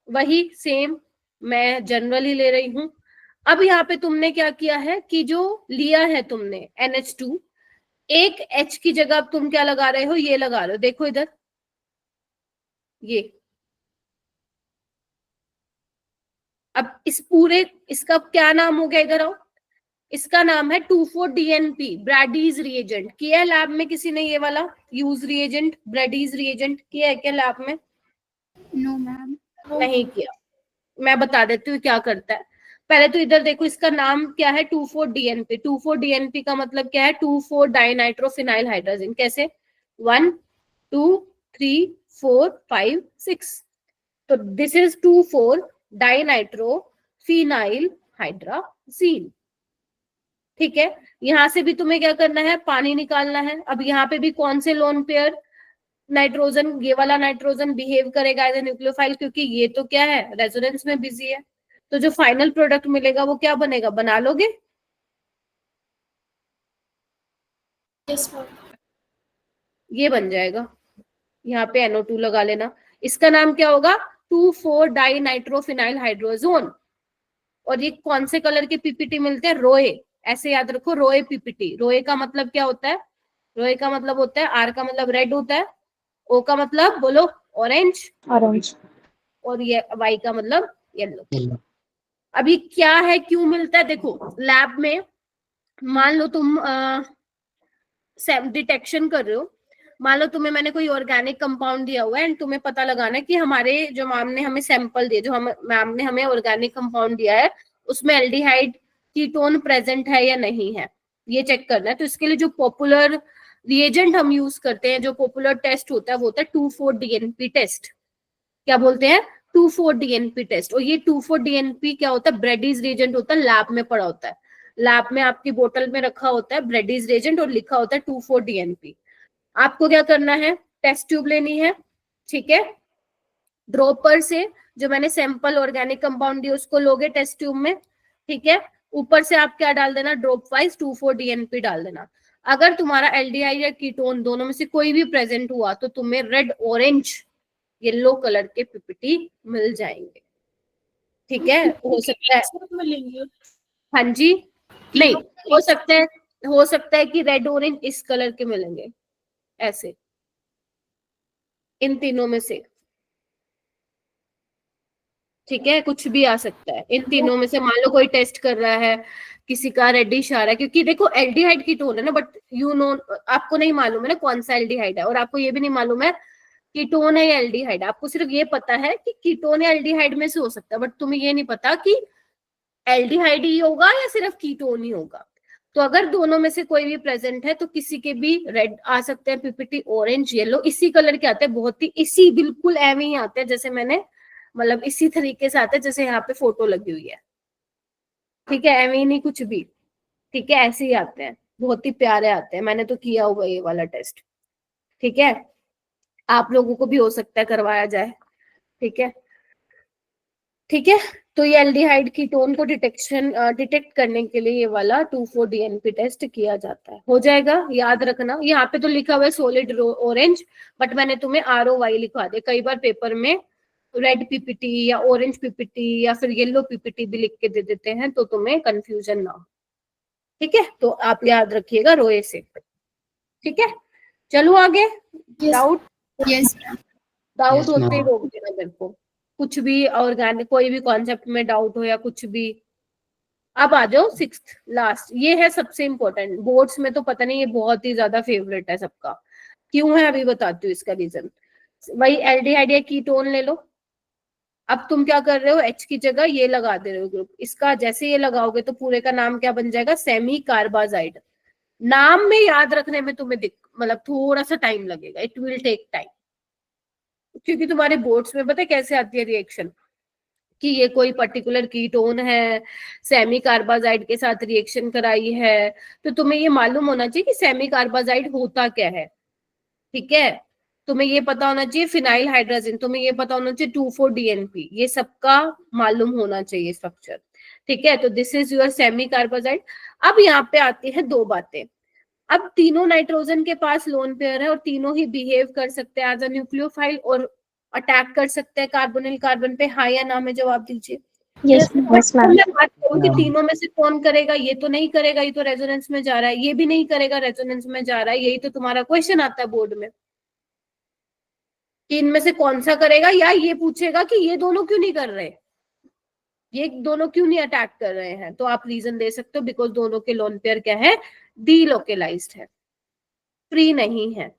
वही सेम, मैं जनरली ले रही हूं। अब यहाँ पे तुमने क्या किया है कि जो लिया है तुमने NH2, एक H की जगह अब तुम क्या लगा रहे हो, ये लगा रहे हो, देखो इधर, ये। अब इस पूरे, इसका क्या नाम हो गया, इधर आओ, इसका नाम है 2,4-DNP, ब्रैडीज रिएजेंट। किया है लैब में किसी ने ये वाला यूज रिएजेंट, ब्रैडीज रिएजेंट किया है क्या लैब में? No ma'am. नहीं किया, मैं बता देती हूँ क्या करता है। पहले तो इधर देखो, इसका नाम क्या है, 2,4-DNP। 2,4-DNP का मतलब क्या है, 2,4-डाइनाइट्रोफिनाइल हाइड्रोजन। कैसे, 1 2 3 4 5 6, तो दिस इज 2,4-डाइनाइट्रोफिनाइल हाइड्रोजीन। ठीक है, यहां से भी तुम्हें क्या करना है, पानी निकालना है। अब यहाँ पे भी कौन से लोन पेयर नाइट्रोजन, ये वाला नाइट्रोजन बिहेव करेगा एज ए न्यूक्लियोफाइल, क्योंकि ये तो क्या है, रेजोनेंस में बिजी है, तो जो फाइनल प्रोडक्ट मिलेगा वो क्या बनेगा, बना लोगे। Yes, ma'am. ये बन जाएगा, यहाँ पे NO2 लगा लेना, इसका नाम क्या होगा, 2,4-डाइनाइट्रोफिनाइल हाइड्रोजोन। और ये कौन से कलर के PPT मिलते हैं, रोए, ऐसे याद रखो, रोए PPT। रोए का मतलब क्या होता है, रोए का मतलब होता है, R का मतलब रेड होता है, O का मतलब बोलो ऑरेंज, ऑरेंज। और ये Y का मतलब येलो। येलो। अभी क्या है, क्यों मिलता है, देखो लैब में मान लो तुम डिटेक्शन कर रहे हो, मान लो तुम्हें मैंने कोई ऑर्गेनिक कंपाउंड दिया हुआ है एंड तुम्हें पता लगाना है कि हमारे जो मैम ने हमें सैंपल दिए, जो हम मैम ने हमें ऑर्गेनिक कंपाउंड दिया है, उसमें एल्डिहाइड कीटोन प्रेजेंट है या नहीं है, ये चेक करना है। तो इसके लिए जो पॉपुलर रिएजेंट हम यूज करते हैं, जो पॉपुलर टेस्ट होता है वो होता है 2,4-DNP टेस्ट। क्या बोलते हैं, 2,4-DNP टेस्ट। और ये 2,4-DNP क्या होता है, ब्रैडीज रिएजेंट होता है, लैब में पड़ा होता है, लैब में आपकी बोतल में रखा होता है ब्रैडीज रिएजेंट और लिखा होता है 2,4-DNP। आपको क्या करना है, टेस्ट ट्यूब लेनी है, ठीक है, ड्रॉपर से जो मैंने सैंपल ऑर्गेनिक कंपाउंड दिया उसको लोगे टेस्ट ट्यूब में, ठीक है, ऊपर से आप क्या डाल देना, ड्रॉप वाइज 2,4-DNP डाल देना। अगर तुम्हारा एल्डिहाइड या कीटोन दोनों में से कोई भी प्रेजेंट हुआ तो तुम्हें रेड, ऑरेंज, येलो कलर के PPT मिल जाएंगे। ठीक है, हो सकता है, सब मिलेंगे। हाँ जी, नहीं हो सकता है कि रेड ऑरेंज इस कलर के मिलेंगे, ऐसे, इन तीनों में से, ठीक है, कुछ भी आ सकता है इन तीनों में से। मान लो कोई टेस्ट कर रहा है, किसी का रेडिश आ रहा है, क्योंकि देखो एल्डिहाइड कीटोन है ना, बट यू नो, आपको नहीं मालूम है ना कौन सा एल्डिहाइड है, और आपको ये भी नहीं मालूम है कीटोन है या एल्डिहाइड, आपको सिर्फ ये पता है कि कीटोन या एल्डिहाइड में से हो सकता है, बट तुम्हें ये नहीं पता कि एल्डिहाइड ही होगा या सिर्फ कीटोन ही होगा। तो अगर दोनों में से कोई भी प्रेजेंट है तो किसी के भी रेड आ सकते हैं, पीपीटी ऑरेंज येलो, इसी कलर के आते हैं, बहुत ही इसी बिल्कुल एवं ही आते हैं, जैसे मैंने मतलब इसी तरीके से आते हैं जैसे यहाँ पे फोटो लगी हुई है, ठीक है, एवं ही नहीं कुछ भी, ठीक है, ऐसे ही आते हैं, बहुत ही प्यारे आते हैं, मैंने तो किया हुआ ये वाला टेस्ट, ठीक है, आप लोगों को भी हो सकता है करवाया जाए, ठीक है, ठीक है। तो ये एल्डिहाइड कीटोन को डिटेक्ट करने के लिए ये वाला 2,4-DNP टेस्ट किया जाता है, हो जाएगा, याद रखना। यहाँ पे तो लिखा हुआ है सॉलिड ऑरेंज, बट मैंने तुम्हें ROY लिखवा दिया, कई बार पेपर में रेड पीपीटी या ऑरेंज पीपीटी या फिर येलो पीपीटी भी लिख के दे देते हैं, तो तुम्हें कंफ्यूजन ना हो, ठीक है, तो आप याद रखिएगा रोए से, ठीक है। चलो आगे, doubt Yes, ma'am. Doubt Yes, होते ही ma'am. रोक देना मेरे को, कुछ भी ऑर्गेनिक कोई भी कॉन्सेप्ट में डाउट हो या कुछ भी। अब आ जाओ सिक्स्थ लास्ट, ये है सबसे इंपॉर्टेंट, बोर्ड्स में तो पता नहीं, ये बहुत ही ज्यादा फेवरेट है सबका, क्यों है अभी बताती हूँ इसका रीजन। वही एल्डिहाइड या कीटोन ले लो, अब तुम क्या कर रहे हो, H की जगह ये लगा दे रहे हो ग्रुप, इसका जैसे ये लगाओगे तो पूरे का नाम क्या बन जाएगा, सेमी कार्बाजाइड। नाम में याद रखने में तुम्हें मतलब थोड़ा सा टाइम लगेगा, इट विल टेक टाइम, क्योंकि तुम्हारे बोर्ड्स में पता है कैसे आती है रिएक्शन, कि ये कोई पर्टिकुलर कीटोन है, सेमी कार्बाजाइड के साथ रिएक्शन कराई है, तो तुम्हें ये मालूम होना चाहिए कि सेमी कार्बाजाइड होता क्या है, ठीक है, तुम्हें ये पता होना चाहिए फिनाइल हाइड्रोजन, तुम्हें ये पता होना चाहिए 2,4-DNP, ये सबका मालूम होना चाहिए स्ट्रक्चर, ठीक है, तो this is your semi carbazide. अब यहाँ पे आती है दो बातें, अब तीनों नाइट्रोजन के पास लोन पेयर है और तीनों ही बिहेव कर सकते हैं एज अ न्यूक्लियोफाइल और अटैक कर सकते हैं कार्बोनिल कार्बन पे, हाँ या ना में जवाब दीजिए। Yes, yes, तो ma'am. मैं बात करूं कि ma'am. तीनों में से कौन करेगा, ये तो नहीं करेगा, ये तो रेजोनेंस में जा रहा है, ये भी नहीं करेगा, रेजोनेंस में जा रहा है, यही तो तुम्हारा क्वेश्चन आता है बोर्ड में, कि इनमें से कौन सा करेगा, या ये पूछेगा कि ये दोनों क्यों नहीं कर रहे, ये दोनों क्यों नहीं अटैक कर रहे हैं, तो आप रीजन दे सकते हो, बिकॉज दोनों के लोन पेयर क्या है, डीलोकेलाइज्ड है, फ्री नहीं है,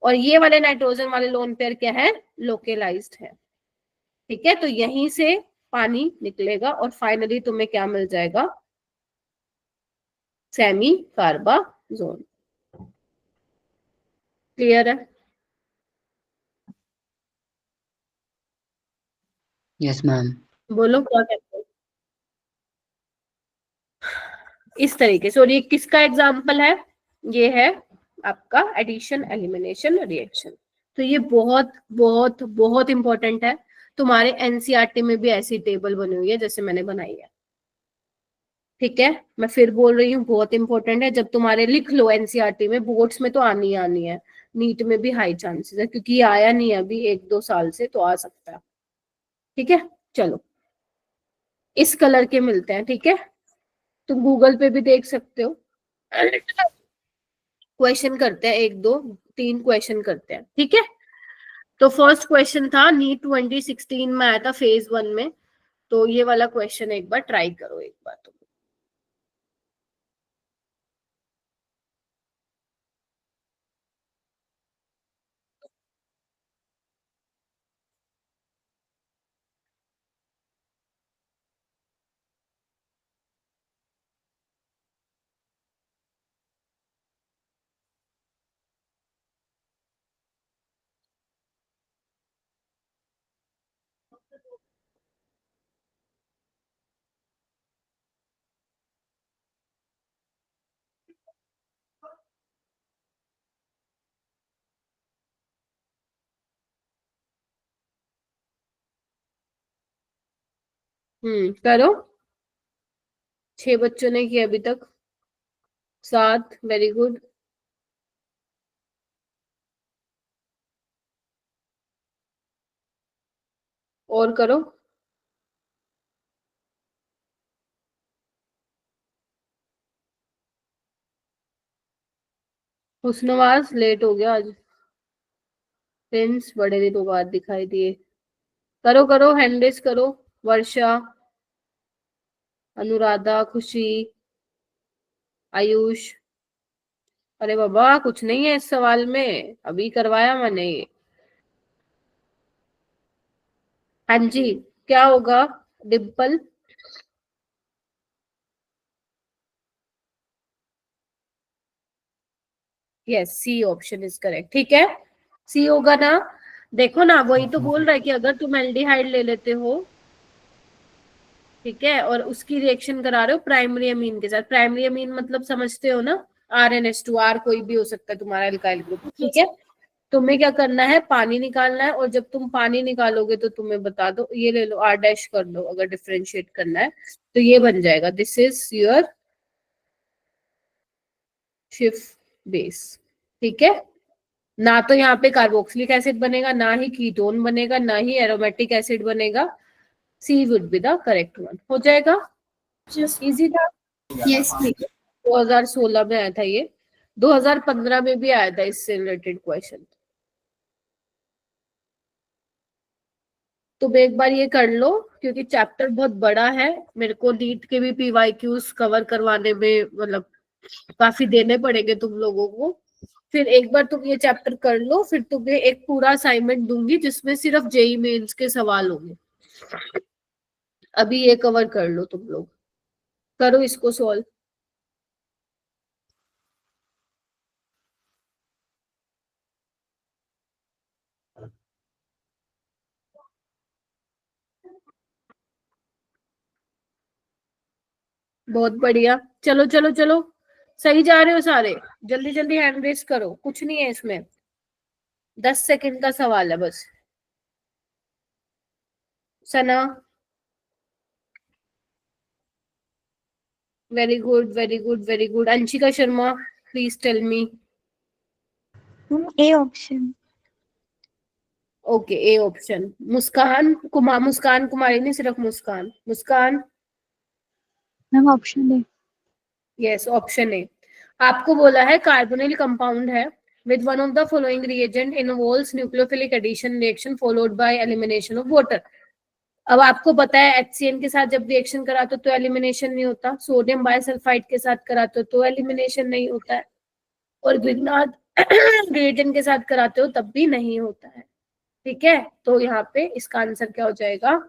और ये वाले नाइट्रोजन वाले लोन पेयर क्या है, लोकेलाइज्ड है, ठीक है, तो यहीं से पानी निकलेगा और फाइनली तुम्हें क्या मिल जाएगा, सेमी कार्बाजोन। क्लियर है? Yes, ma'am. बोलो क्या कहते हो, इस तरीके से। और ये किसका एग्जाम्पल है, ये है आपका एडिशन एलिमिनेशन रिएक्शन, तो ये बहुत बहुत बहुत इंपॉर्टेंट है, तुम्हारे एनसीईआरटी में भी ऐसी टेबल बनी हुई है जैसे मैंने बनाई है, ठीक है, मैं फिर बोल रही हूँ बहुत इंपॉर्टेंट है, जब तुम्हारे लिख लो एनसीईआरटी में, बोर्ड्स में तो आनी आनी है, नीट में भी हाई चांसेस है, क्योंकि ये आया नहीं है अभी 1-2 साल से, तो आ सकता है, ठीक है। चलो इस कलर के मिलते हैं, ठीक है, तुम गूगल पे भी देख सकते हो, क्वेश्चन करते हैं, 1-2-3 क्वेश्चन करते हैं, ठीक है। तो फर्स्ट क्वेश्चन था नीट 2016 में आया था फेज 1 में, तो ये वाला क्वेश्चन एक बार ट्राई करो एक बार तुम। करो, 6 बच्चों ने किया अभी तक, 7, वेरी गुड, और करो, हुस्नवाज लेट हो गया आज, प्रिंस बड़े दिनों बाद दिखाई दिए। करो करो, हैंड रेस करो। वर्षा, अनुराधा, खुशी, आयुष। अरे बाबा कुछ नहीं है इस सवाल में, अभी करवाया मैंने ये। हाँ जी, क्या होगा? Dimple, yes C option is correct. ठीक है, सी होगा ना। देखो ना, वही तो बोल रहा है कि अगर तुम एल्डिहाइड ले लेते हो, ठीक है, और उसकी रिएक्शन करा रहे हो प्राइमरी अमीन के साथ, प्राइमरी अमीन मतलब समझते हो ना, RnH2, R कोई भी हो सकता है तुम्हारा एल्काइल ग्रुप, ठीक है। तुम्हें क्या करना है, पानी निकालना है, और जब तुम पानी निकालोगे तो तुम्हें बता दो, ये ले लो R डैश कर लो, अगर डिफरेंशिएट करना है तो ये बन जाएगा, this is your Schiff base. ठीक है, ना तो यहाँ पे कार्बोक्सिलिक एसिड बनेगा, ना ही कीटोन बनेगा, ना ही एरोमेटिक एसिड बनेगा। C would be the correct one. हो जाएगा, इजी था। Yes, please. 2016 में आया था ये, 2015 में भी आया था इससे रिलेटेड क्वेश्चन। तुम एक बार ये कर लो, क्योंकि चैप्टर बहुत बड़ा है, मेरे को नीट के भी PYQs कवर करवाने में मतलब काफी देने पड़ेंगे तुम लोगों को। फिर एक बार तुम ये चैप्टर कर लो, फिर तुम्हें एक पूरा असाइनमेंट दूंगी जिसमें सिर्फ जेई मेंस के सवाल होंगे। अभी ये कवर कर लो तुम लोग, करो इसको सॉल्व। बहुत बढ़िया, चलो चलो चलो, सही जा रहे हो सारे, जल्दी जल्दी हैंड रेस करो, कुछ नहीं है इसमें, 10 सेकंड का सवाल है बस। Sana, very good very good very good. Anshika Sharma, please tell me. A option. Okay, A option. Muskan Kumar, Muskan Kumari नहीं, सिर्फ Muskan. Muskan, ma'am option A. Yes option A. आपको बोला है कार्बोनिल कंपाउंड है with one of the following reagent involves nucleophilic addition reaction followed by elimination of water। अब आपको पता है HCN के साथ जब रिएक्शन कराते हो तो एलिमिनेशन नहीं होता, सोडियम बाइसल्फाइड के साथ कराते हो तो एलिमिनेशन नहीं होता है, और ग्रिग्नार्ड रिएजेंट के साथ कराते हो तब भी नहीं होता है। ठीक है, तो यहाँ पे इसका आंसर क्या हो जाएगा?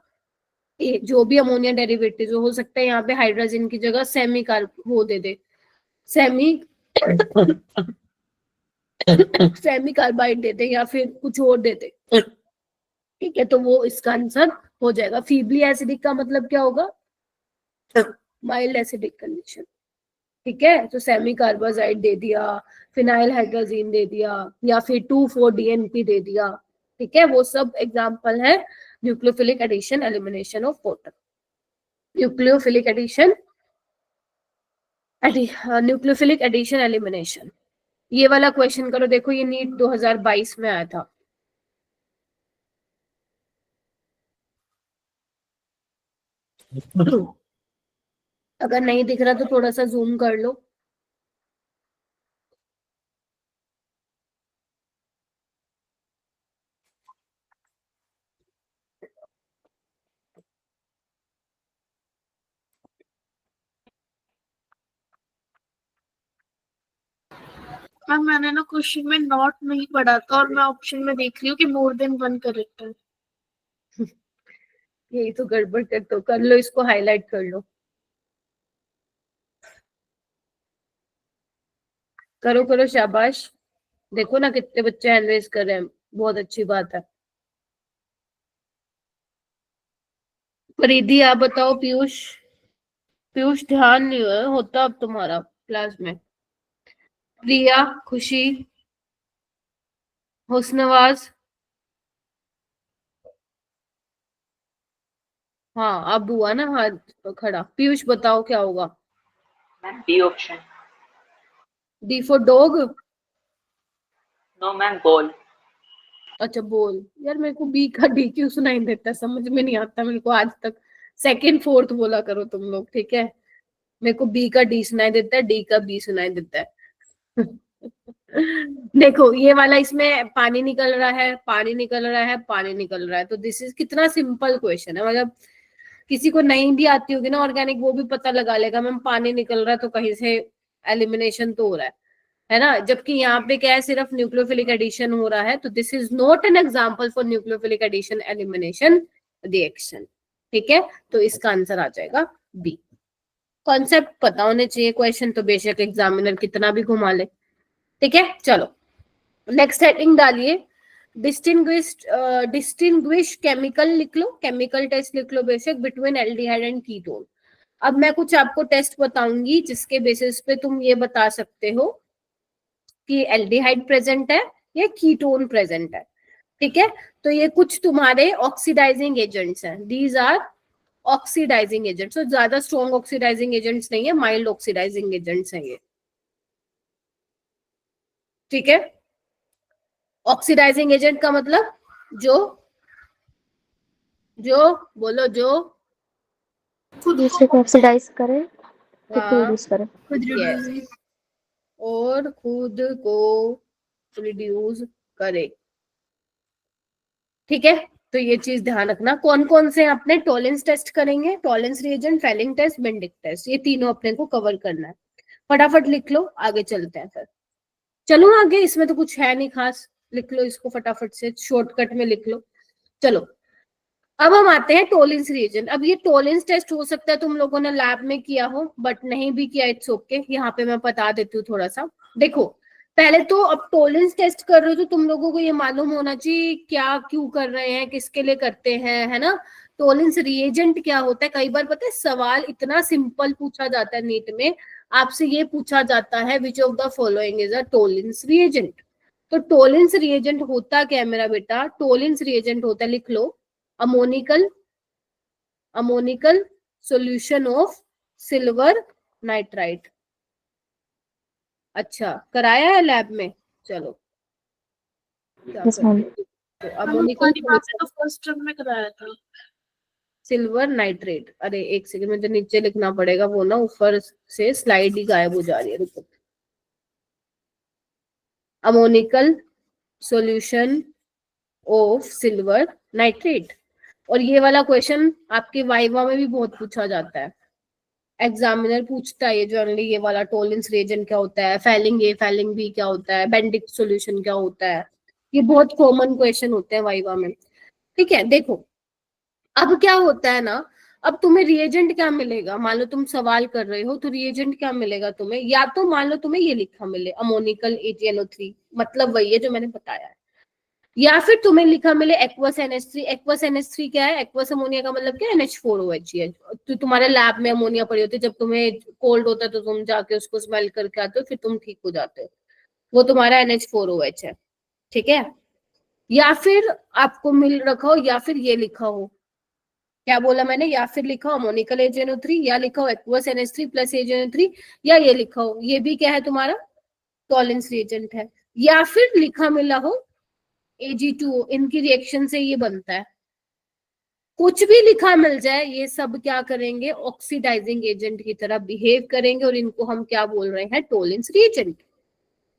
ए, जो भी अमोनिया डेरिवेटिव जो हो सकता है, यहाँ पे हाइड्रोजन की जगह सेमी कार्ब वो दे दे, सेमी सेमी कार्बाइड दे दे, या फिर कुछ और दे दे। ठीक है, तो वो इसका आंसर हो जाएगा। फीबली एसिडिक का मतलब क्या होगा? Mild acidic condition. ठीक है, तो सेमी कार्बाजाइड दे दिया, फिनाइल हाइड्रोजीन दे दिया, या फिर 2,4-DNP दे दिया। ठीक है, वो सब एग्जांपल है nucleophilic addition elimination of water. Nucleophilic addition, nucleophilic addition elimination. ये वाला क्वेश्चन करो, देखो ये नीट 2022 में आया था। अगर नहीं दिख रहा तो थोड़ा सा जूम कर लो। मैम मैंने ना क्वेश्चन में नॉट नहीं पढ़ा था, और मैं ऑप्शन में देख रही हूँ कि मोर देन वन करेक्ट है। यही तो गड़बड़ कर, तो कर लो, इसको हाईलाइट कर लो, करो करो, शाबाश। देखो ना कितने बच्चे हैंड रेज कर रहे हैं, बहुत अच्छी बात है। परिधि आप बताओ। पीयूष, पीयूष ध्यान नहीं होता अब तुम्हारा क्लास में। प्रिया, खुशी, हुस्नवाज, हाँ अब हुआ ना हाथ खड़ा। पीयूष बताओ क्या होगा? Ma'am D option. D for dog? No ma'am, ball. अच्छा बोल, यार मेरे को बी का डी क्यों सुनाई देता है, समझ में नहीं आता मेरे को आज तक। सेकंड फोर्थ बोला करो तुम लोग, ठीक है। मेरे को बी का डी सुनाई देता है, डी का बी सुनाई देता है। देखो ये वाला, इसमें पानी निकल रहा है, पानी निकल रहा है, पानी निकल रहा है, तो दिस इज कितना सिंपल क्वेश्चन है। मतलब किसी को नहीं भी आती होगी ना ऑर्गेनिक, वो भी पता लगा लेगा मैम पानी निकल रहा है तो कहीं से एलिमिनेशन तो हो रहा है ना। जबकि यहाँ पे क्या है, सिर्फ न्यूक्लियोफिलिक एडिशन हो रहा है, तो this is not an example for nucleophilic addition elimination reaction. ठीक है, तो इसका आंसर आ जाएगा बी। कॉन्सेप्ट पता होने चाहिए, क्वेश्चन तो बेशक एग्जामिनर कितना भी घुमा ले। ठीक है, चलो नेक्स्ट हेडिंग डालिए, डिस्टिंग्विश केमिकल लिख लो, केमिकल टेस्ट लिख लो बेशक बिटवीन एल्डिहाइड एंड कीटोन। अब मैं कुछ आपको टेस्ट बताऊंगी जिसके बेसिस पे तुम ये बता सकते हो कि एल्डिहाइड प्रेजेंट है या कीटोन प्रेजेंट है। ठीक है, तो ये कुछ तुम्हारे ऑक्सीडाइजिंग एजेंट्स हैं, दीज आर ऑक्सीडाइजिंग एजेंट्स। तो ज्यादा स्ट्रॉन्ग ऑक्सीडाइजिंग एजेंट्स नहीं है, माइल्ड ऑक्सीडाइजिंग एजेंट्स हैं ये। ठीक है, ऑक्सीडाइजिंग एजेंट का मतलब जो बोलो जो दूसरे को ऑक्सीडाइज करे, खुद को हाँ, रिड्यूस करे। yes, और खुद को रिड्यूस करे। ठीक है, तो ये चीज ध्यान रखना। कौन कौन से अपने टॉलेंस टेस्ट करेंगे, Tollens reagent, Fehling test, Benedict test, ये तीनों अपने को कवर करना है। फटाफट लिख लो, आगे चलते हैं फिर। चलो आगे, इसमें तो कुछ है नहीं खास, लिख लो इसको फटाफट से, शॉर्टकट में लिख लो। चलो अब हम आते हैं टॉलेंस रिएजेंट। अब ये टॉलेंस टेस्ट हो सकता है तुम लोगों ने लैब में किया हो, बट नहीं भी किया, इट्स ओके। यहाँ पे मैं बता देती हूँ थोड़ा सा। देखो पहले तो अब टॉलेंस टेस्ट कर रहे हो तो तुम लोगों को ये मालूम होना चाहिए क्या क्यों कर रहे हैं, किसके लिए करते हैं, है ना। टॉलेंस रिएजेंट क्या होता है, कई बार पता है सवाल इतना सिंपल पूछा जाता है नीट में, आपसे ये पूछा जाता है which of the following is a Tollens reagent. तो टॉलेंस रिएजेंट होता क्या है मेरा बेटा, टॉलेंस रिएजेंट होता है, लिख लो, ammoniacal solution of silver nitrite. अच्छा, कराया है लैब में, चलो यस मैम। तो मैम अमोनिकल हमारी बात से तो फर्स्ट टर्म में कराया था। सिल्वर नाइट्रेट, अरे एक सेकंड, मुझे नीचे लिखना पड़ेगा, वो ना ऊपर से स्लाइड ही गायब हो जा रही है, रुको। Ammoniacal solution of silver nitrate. और ये वाला क्वेश्चन आपके वाइवा में भी बहुत पूछा जाता है, एग्जामिनर पूछता है ये जनरली, ये वाला टॉलेंस रिएजेंट क्या होता है, फैलिंग ए फैलिंग बी क्या होता है, बेंडिक सॉल्यूशन क्या होता है, ये बहुत कॉमन क्वेश्चन होते हैं वाइवा में। ठीक है, देखो अब क्या होता है ना, अब तुम्हें रिएजेंट क्या मिलेगा, मान लो तुम सवाल कर रहे हो तो रिएजेंट क्या मिलेगा तुम्हें, या तो मान लो तुम्हें ये लिखा मिले अमोनिकल AgNO3, मतलब वही है जो मैंने बताया है, या फिर तुम्हें लिखा मिले एक्वस NH3। एक्वस NH3 क्या है, एक्वस अमोनिया का मतलब क्या है, NH4OH है। तो तुम्हारे लैब में अमोनिया पड़ी होती है, जब तुम्हें कोल्ड होता है तो तुम जाके उसको स्मेल करके आते हो, फिर तुम ठीक हो जाते हो, वो तुम्हारा NH4OH है। ठीक है, या फिर आपको मिल रखा हो, या फिर ये लिखा हो, क्या बोला मैंने, या फिर लिखा हो अमोनिकल AgNO3, या लिखा हो एक्वस NH3 प्लस AgNO3, या ये लिखा हो, ये भी क्या है तुम्हारा टॉलेंस रिएजेंट है, या फिर लिखा मिला हो Ag2O, इनकी रिएक्शन से ये बनता है। कुछ भी लिखा मिल जाए, ये सब क्या करेंगे, ऑक्सीडाइजिंग एजेंट की तरह बिहेव करेंगे, और इनको हम क्या बोल रहे हैं, टॉलेंस रिएजेंट।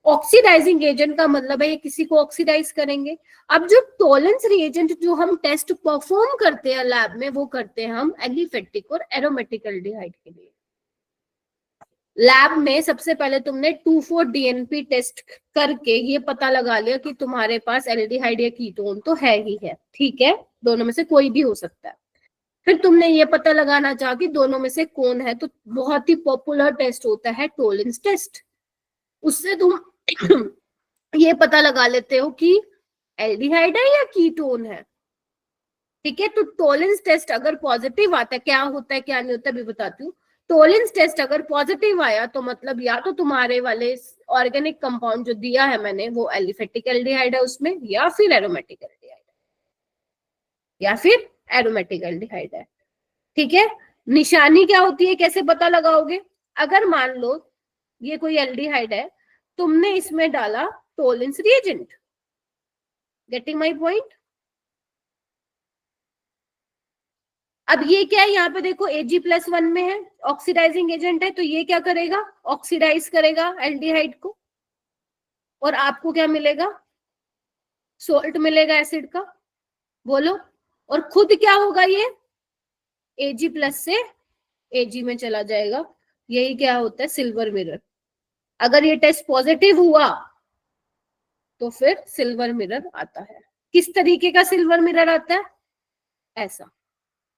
ऑक्सीडाइजिंग एजेंट का मतलब है ये किसी को ऑक्सीडाइज करेंगे। अब जो टॉलेंस रिएजेंट जो हम टेस्ट परफॉर्म करते हैं लैब में, वो करते हैं हम एलिफेटिक और एरोमेटिक एल्डिहाइड के लिए। लैब में सबसे पहले तुमने 2,4-DNP टेस्ट करके ये पता लगा लिया कि तुम्हारे पास एल्डिहाइड या कीटोन तो है ही है, ठीक है, दोनों में से कोई भी हो सकता है। फिर तुमने ये पता लगाना चाहा कि दोनों में से कौन है, तो बहुत ही पॉपुलर टेस्ट होता है टॉलेंस टेस्ट। उससे तुम ये पता लगा लेते हो कि एल्डिहाइड है या कीटोन है। ठीक है, तो टॉलेंस टेस्ट अगर पॉजिटिव आता है, क्या होता है क्या नहीं होता भी बताती हूँ। टॉलेंस टेस्ट अगर पॉजिटिव आया तो मतलब या तो तुम्हारे वाले ऑर्गेनिक कंपाउंड जो दिया है मैंने वो एलिफेटिक एल्डिहाइड है उसमें, या फिर एरोमेटिक एल्डिहाइड है, ठीक है। निशानी क्या होती है, कैसे पता लगाओगे, अगर मान लो ये कोई एल्डिहाइड है, तुमने इसमें डाला Tollens reagent, getting my point. अब ये क्या है, यहाँ पे देखो Ag+1 में है, ऑक्सीडाइजिंग एजेंट है, तो ये क्या करेगा, ऑक्सीडाइज करेगा एल्डिहाइड को। और आपको क्या मिलेगा, सोल्ट मिलेगा एसिड का, बोलो। और खुद क्या होगा, ये Ag प्लस से Ag में चला जाएगा। यही क्या होता है, सिल्वर मिरर। अगर ये टेस्ट पॉजिटिव हुआ तो फिर सिल्वर मिरर आता है। किस तरीके का सिल्वर मिरर आता है, ऐसा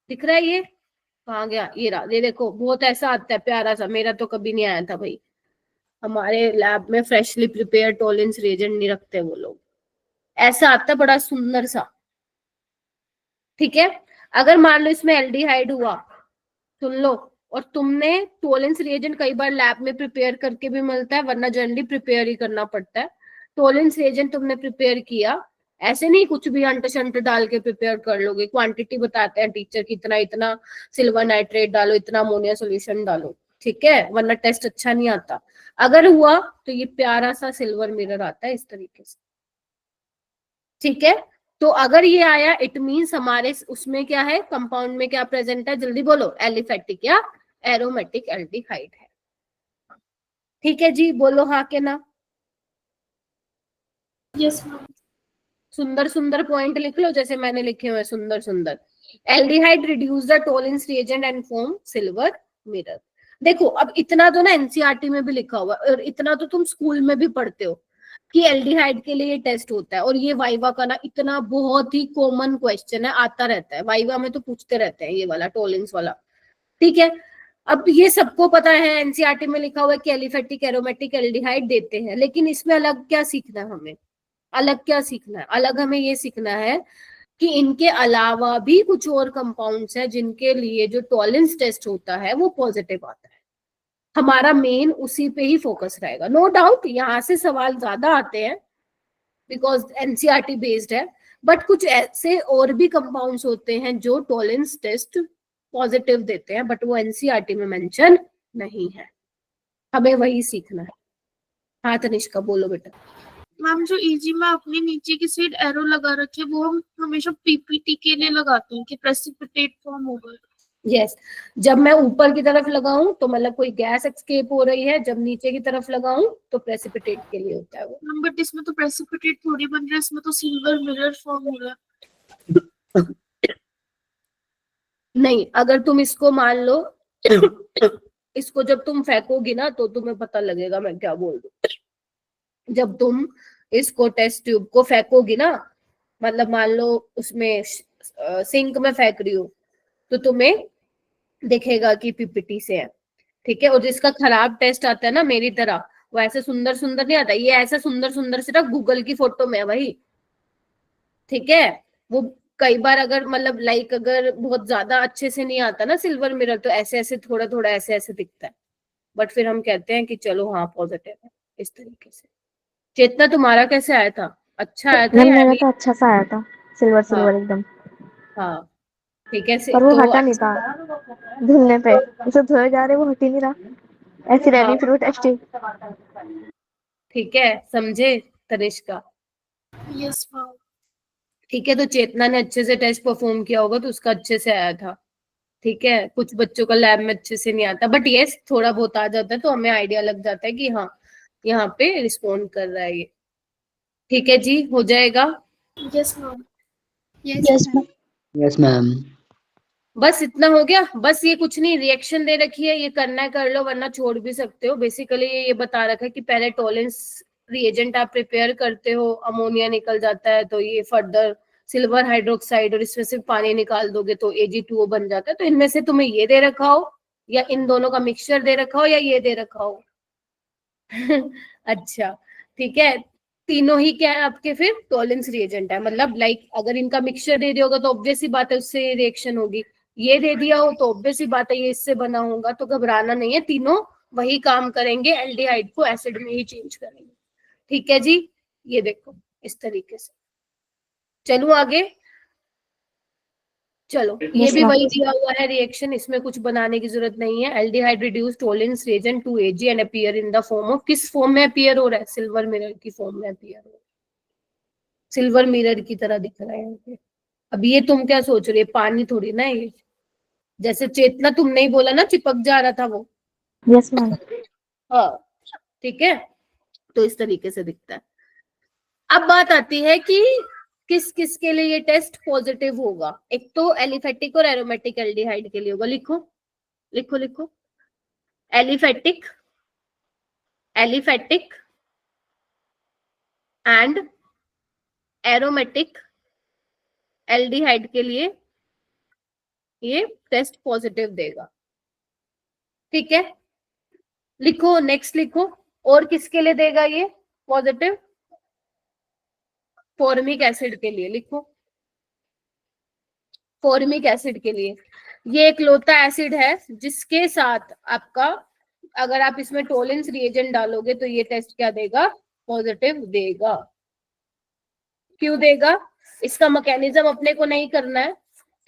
दिख रहा है, ये कहाँ गया, ये रहा, ये देखो, बहुत ऐसा आता है प्यारा सा। मेरा तो कभी नहीं आया था भाई, हमारे लैब में फ्रेशली प्रिपेयर टॉलेंस रिएजेंट नहीं रखते वो लोग। ऐसा आता है बड़ा सुंदर सा, ठीक है। अगर मान लो इसमें एल्डिहाइड हुआ, सुन लो, और तुमने टॉलेंस रिएजेंट कई बार लैब में प्रिपेयर करके भी मिलता है, वरना जनरली प्रिपेयर ही करना पड़ता है। टॉलेंस रिएजेंट तुमने प्रिपेयर किया, ऐसे नहीं कुछ भी अंट शंट डाल के प्रिपेयर कर लोगे। क्वांटिटी बताते हैं टीचर की, इतना इतना सिल्वर नाइट्रेट डालो, इतना अमोनिया सोल्यूशन डालो, ठीक है, वरना टेस्ट अच्छा नहीं आता। अगर हुआ तो ये प्यारा सा सिल्वर मिरर आता है इस तरीके से, ठीक है। तो अगर ये आया, इट मींस हमारे उसमें क्या है, कंपाउंड में क्या प्रेजेंट है, जल्दी बोलो, एलिफेटिक या एरोमेटिक एल्डिहाइड है, ठीक है जी। बोलो हाँ के ना। Yes ma'am. सुंदर सुंदर पॉइंट लिख लो जैसे मैंने लिखे हुए, सुंदर सुंदर। Aldehyde reduce the Tollens reagent and form silver mirror. देखो अब इतना तो ना एनसीईआरटी में भी लिखा हुआ है, और इतना तो तुम स्कूल में भी पढ़ते हो कि एल्डिहाइड के लिए ये टेस्ट होता है। और ये वाइवा का ना इतना बहुत ही कॉमन क्वेश्चन है, आता रहता है वाइवा में, तो पूछते रहते हैं ये वाला टॉलेंस वाला, ठीक है। अब ये सबको पता है, एनसीईआरटी में लिखा हुआ है कि एलिफेटिक एरोमेटिक एल्डिहाइड देते हैं, लेकिन इसमें अलग क्या सीखना है हमें, अलग क्या सीखना है, अलग हमें ये सीखना है कि इनके अलावा भी कुछ और कंपाउंड्स हैं जिनके लिए जो टॉलेंस टेस्ट होता है वो पॉजिटिव आता है। हमारा मेन उसी पे ही फोकस रहेगा। नो डाउट यहाँ से सवाल ज्यादा आते हैं बिकॉज एनसीईआरटी बेस्ड है, बट कुछ ऐसे और भी कंपाउंड्स होते हैं जो टॉलेंस टेस्ट पॉजिटिव देते हैं, बट वो एनसीईआरटी में मेंशन नहीं है। हमें वही सीखना है। हाँ तनिष्का बोलो बेटा। मैम जो इजी में अपने नीचे की साइड एरो लगा रखे वो हम हमेशा पीपीटी के लिए लगाते हैं कि प्रेसिपिटेट फॉर्म होगा। यस जब मैं ऊपर की तरफ लगाऊं तो मतलब कोई गैस एक्सकेप हो रही है, जब नीचे की तरफ लगाऊं तो प्रेसिपिटेट के लिए होता है वो। मैम बट इसमें तो प्रेसिपिटेट थोड़ी बन रहा है, इसमें तो सिल्वर मिरर फॉर्म हो रहा है। नहीं, अगर तुम इसको मान लो इसको जब तुम फेंकोगी ना तो तुम्हें पता लगेगा मैं क्या बोल रही। जब तुम इसको टेस्ट ट्यूब को फेंकोगी ना, मतलब मान लो उसमें सिंक में फेंक रही हो, तो तुम्हें दिखेगा कि पीपीटी से है, ठीक है। और जिसका खराब टेस्ट आता है ना मेरी तरह, वो ऐसे सुंदर सुंदर नहीं आता, ये ऐसा सुंदर सुंदर सिर्फ गूगल की फोटो में है भाई, ठीक है। वो कई बार अगर मतलब लाइक अगर बहुत ज्यादा अच्छे से नहीं आता ना सिल्वर मिरर, तो ऐसे ऐसे थोड़ा थोड़ा ऐसे ऐसे दिखता है, बट फिर हम कहते हैं कि चलो हाँ पॉजिटिव है, इस तरीके से। चेतना तुम्हारा कैसे आया था, अच्छा आया था मैम या मेरा नहीं? तो अच्छा सा आया था, सिल्वर सिल्वर एकदम, हाँ ठीक है पर वो तो हटा नहीं था धुलने पे, उसे धोए जा रहे वो हट ही नहीं रहा, ऐसी रह रही फिर वो टेस्ट। ठीक है, समझे तनिष्का? Yes ma'am. ठीक है, तो चेतना ने अच्छे से टेस्ट परफॉर्म किया होगा तो उसका अच्छे से आया था, ठीक है। कुछ बच्चों का लैब में अच्छे से नहीं आता, बट यस थोड़ा बहुत आ जाता है तो हमें आइडिया लग जाता है कि हाँ यहाँ पे रिस्पॉन्ड कर रहा है ये, ठीक है जी, हो जाएगा। Yes ma'am. Yes ma'am. Yes, ma'am. बस इतना हो गया, बस ये कुछ नहीं, रिएक्शन दे रखी है, ये करना है कर लो वरना छोड़ भी सकते हो। बेसिकली ये बता रखा है कि पहले टॉलेंस रिएजेंट आप प्रिपेयर करते हो, अमोनिया निकल जाता है तो ये फर्दर सिल्वर हाइड्रोक्साइड और इसमें से पानी निकाल दोगे तो Ag2O बन जाता है। तो इनमें से तुम्हें ये दे रखा हो या इन दोनों का मिक्सचर दे रखा हो या ये दे रखा हो अच्छा ठीक है, तीनों ही क्या है आपके फिर टॉलेंस रिएजेंट है। मतलब लाइक अगर इनका मिक्सचर दे दिया होगा तो ऑब्वियस ही बात है उससे रिएक्शन होगी, ये दे दिया हो तो ऑब्वियस ही बात है ये इससे बना होगा। तो घबराना नहीं है, तीनों वही काम करेंगे, एल्डिहाइड को एसिड में ही चेंज करेंगे, ठीक है जी। ये देखो इस तरीके से, चलो आगे, चलो ये Yes, भी ma'am. वही दिया हुआ है रिएक्शन, इसमें कुछ बनाने की जरूरत नहीं है। Aldehyde reduce Tollens reagent to Ag and appear in the form of, किस फॉर्म में अपीयर हो रहा है, सिल्वर मिरर की फॉर्म में अपीयर हो रहा है, सिल्वर मिरर की तरह दिख रहा है यहाँ पे। अब ये तुम क्या सोच रही है, पानी थोड़ी ना है ये, जैसे चेतना तुमने ही बोला ना चिपक जा रहा था वो, यस मैम। हाँ ठीक है, तो इस तरीके से दिखता है। अब बात आती है कि किस किस के लिए ये टेस्ट पॉजिटिव होगा। एक तो एलिफेटिक और एरोमेटिक एल्डिहाइड के लिए होगा। लिखो लिखो लिखो, aliphatic aliphatic and aromatic aldehyde के लिए ये टेस्ट पॉजिटिव देगा। ठीक है, लिखो नेक्स्ट लिखो। और किसके लिए देगा ये पॉजिटिव? फॉर्मिक एसिड के लिए। लिखो फॉर्मिक एसिड के लिए। ये एक लौता एसिड है जिसके साथ आपका, अगर आप इसमें टोलेंस रिएजेंट डालोगे तो ये टेस्ट क्या देगा? पॉजिटिव देगा। क्यों देगा? इसका मैकेनिज्म अपने को नहीं करना है,